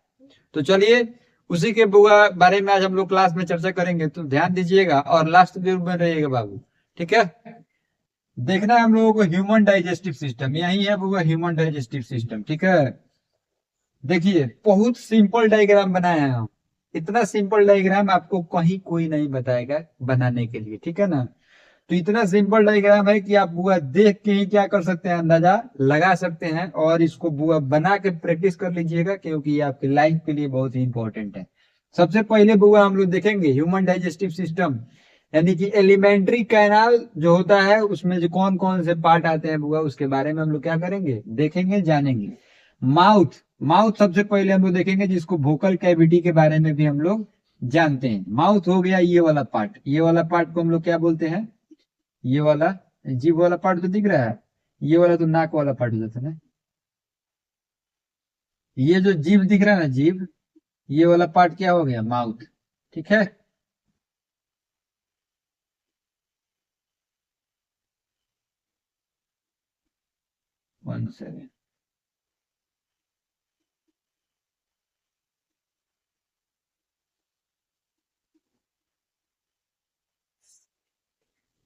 तो चलिए उसी के बारे में आज हम लोग क्लास में चर्चा करेंगे, तो ध्यान दीजिएगा और लास्ट जरूर में रहिएगा बाबू, ठीक है। देखना है हम लोगों को ह्यूमन डाइजेस्टिव सिस्टम, यही है बुआ ह्यूमन डाइजेस्टिव सिस्टम, ठीक है। देखिए बहुत सिंपल डायग्राम बनाया है हम, इतना सिंपल डायग्राम आपको कहीं कोई नहीं बताएगा बनाने के लिए, ठीक है ना। तो इतना सिंपल डायग्राम है कि आप बुआ देख के ही क्या कर सकते हैं, अंदाजा लगा सकते हैं, और इसको बुआ बना के प्रैक्टिस कर लीजिएगा, क्योंकि ये आपकी लाइफ के लिए बहुत ही इंपॉर्टेंट है। सबसे पहले बुआ हम लोग देखेंगे ह्यूमन डाइजेस्टिव सिस्टम, यानी कि एलिमेंट्री कैनाल जो होता है उसमें जो कौन कौन से पार्ट आते हैं बुआ, उसके बारे में हम लोग क्या करेंगे, देखेंगे, जानेंगे। माउथ, माउथ सबसे पहले हम लोग देखेंगे, जिसको वोकल कैविटी के बारे में भी हम लोग जानते हैं। माउथ हो गया ये वाला पार्ट, ये वाला पार्ट को हम लोग क्या बोलते हैं, ये वाला जीभ वाला पार्ट तो दिख रहा है, ये वाला तो नाक वाला पार्ट हो जाता है ना, ये जो जीभ दिख रहा है ना, जीभ, ये वाला पार्ट क्या हो गया, माउथ, ठीक है। 1 सेकेंड,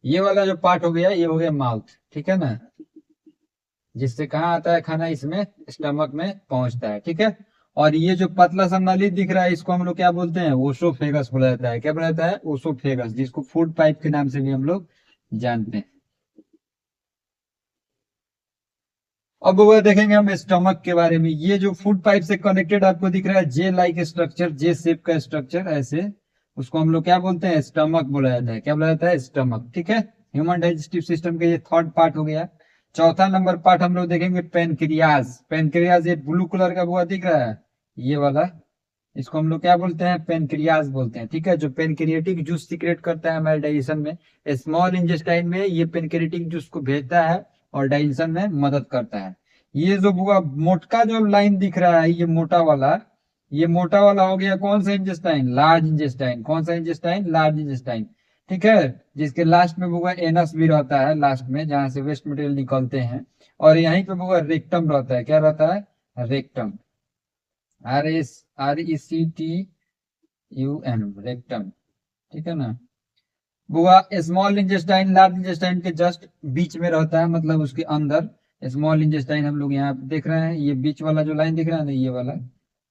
ये वाला जो पार्ट हो गया ये हो गया माउथ, ठीक है ना, जिससे कहाँ आता है खाना, इसमें स्टमक में पहुंचता है, ठीक है। और ये जो पतला सा नली दिख रहा है इसको हम लोग क्या बोलते हैं, ओसोफेगस बोला जाता है। क्या बोला जाता है, ओसोफेगस, जिसको फूड पाइप के नाम से भी हम लोग जानते हैं। अब वो देखेंगे हम स्टमक के बारे में। ये जो फूड पाइप से कनेक्टेड आपको दिख रहा है जे लाइक स्ट्रक्चर, जे शेप का स्ट्रक्चर ऐसे, उसको हम लोग क्या बोलते हैं, स्टमक बोला जाता है। क्या बोला जाता है, स्टमक। ठीक है, ह्यूमन डाइजेस्टिव सिस्टम का ये थर्ड पार्ट हो गया। चौथा नंबर पार्ट हम लोग देखेंगे पेनक्रियाज। पेनक्रियाज ये ब्लू कलर का हुआ दिख रहा है, ये वाला, इसको हम लोग क्या बोलते हैं, पेनक्रियाज बोलते हैं। ठीक है, जो पेनक्रिएटिक जूस सीक्रेट करता है हमारे डाइजेशन में, स्मॉल इंटेस्टाइन में ये पेनक्रिएटिक जूस को भेजता है और डाइजेशन में मदद करता है। ये जो बुआ मोटका जो लाइन दिख रहा है, ये मोटा वाला, ये मोटा वाला हो गया कौन सा इंटेस्टाइन, लार्ज इंटेस्टाइन। कौन सा इंटेस्टाइन, लार्ज इंटेस्टाइन। ठीक है, जिसके लास्ट में बुआ एनस भी रहता है, लास्ट में जहां से वेस्ट मटेरियल निकलते हैं। और यहीं पे बुआ रेक्टम रहता है। क्या रहता है, रेक्टम, RECTUM, रेक्टम। ठीक है ना। बुआ स्मॉल इंटेस्टाइन लार्ज इंटेस्टाइन के जस्ट बीच में रहता है, मतलब उसके अंदर। स्मॉल इंटेस्टाइन हम लोग यहाँ पे देख रहे हैं, ये बीच वाला जो लाइन दिख रहा है ना, ये वाला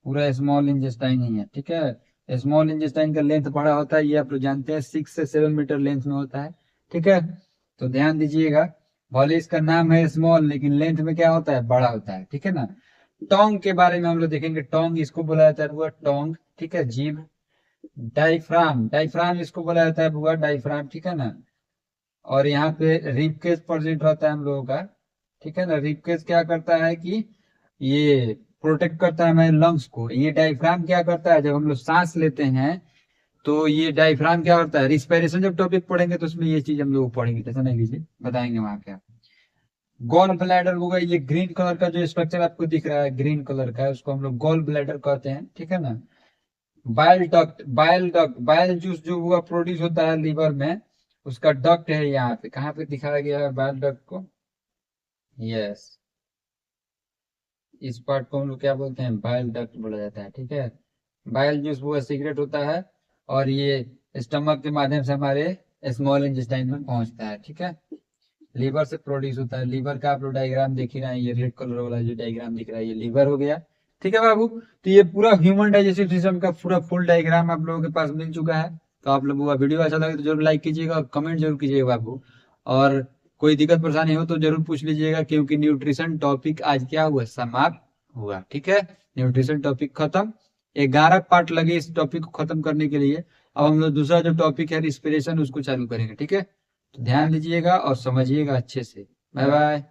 पूरा स्मॉल इंटेस्टाइन ही है। ठीक है, स्मॉल इंटेस्टाइन का लेंथ बड़ा होता है, ये आप लोग जानते हैं, 6 से 7 मीटर लेंथ में होता है। ठीक है, तो ध्यान दीजिएगा, भले इसका नाम है स्मॉल लेकिन लेंथ में क्या होता है, बड़ा होता है। ठीक है ना। टोंग के बारे में हम लोग देखेंगे। टोंग इसको बोला जाता है बुआ, टोंग। ठीक है, जीभ। डाइफ्राम, डाइफ्राम इसको बोला जाता है बुआ, डाइफ्राम। ठीक है ना। और यहाँ पे रिबकेज प्रेजेंट रहता है हम लोगों का। ठीक है ना, रिबकेज क्या करता है कि ये प्रोटेक्ट करता है हमारे लंग्स को। ये डायफ्राम क्या करता है, जब हम लोग सांस लेते हैं तो ये डायफ्राम क्या करता है, रिस्पिरेशन जब टॉपिक पढ़ेंगे तो उसमें ये चीज हम लोग पढ़ेंगे, टेंशन नहीं लीजिए, बताएंगे वहां क्या। गॉल ब्लैडर होगा, ये ग्रीन कलर का जो स्ट्रक्चर आपको दिख रहा है, ग्रीन कलर का है, उसको हम लोग गॉल ब्लैडर कहते हैं। ठीक है ना। Bile duct, bile duct, bile juice जो हुआ प्रोड्यूस होता है लीवर में, उसका डक्ट है यहाँ पे, कहाँ पे दिखाया गया है बाइल डक्ट को, यस, इस पार्ट को हम लोग क्या बोलते हैं, बाइल डक्ट बोला जाता है। ठीक है, बाइल जूस वो सीक्रेट होता है और ये स्टमक के माध्यम से हमारे स्मॉल इंटेस्टाइन में पहुंचता है। ठीक है, लीवर से प्रोड्यूस होता है। लीवर का आप लोग डायग्राम देख ही रहे हैं, ये रेड कलर वाला जो डायग्राम दिख रहा है, ये लीवर हो गया। ठीक है बाबू, तो ये पूरा ह्यूमन डाइजेस्टिव सिस्टम का पूरा फुल डायग्राम आप लोगों के पास मिल चुका है। तो आप लोगों का वीडियो अच्छा लगे तो जरूर लाइक कीजिएगा और कमेंट जरूर कीजिएगा बाबू। और कोई दिक्कत परेशानी हो तो जरूर पूछ लीजिएगा, क्योंकि न्यूट्रिशन टॉपिक आज क्या हुआ, समाप्त हुआ। ठीक है, न्यूट्रिशन टॉपिक खत्म। 11 पार्ट लगे इस टॉपिक को खत्म करने के लिए। अब हम लोग दूसरा जो टॉपिक है रिस्पिरेशन, उसको चालू करेंगे। ठीक है, तो ध्यान दीजिएगा और समझिएगा अच्छे से। Bye bye.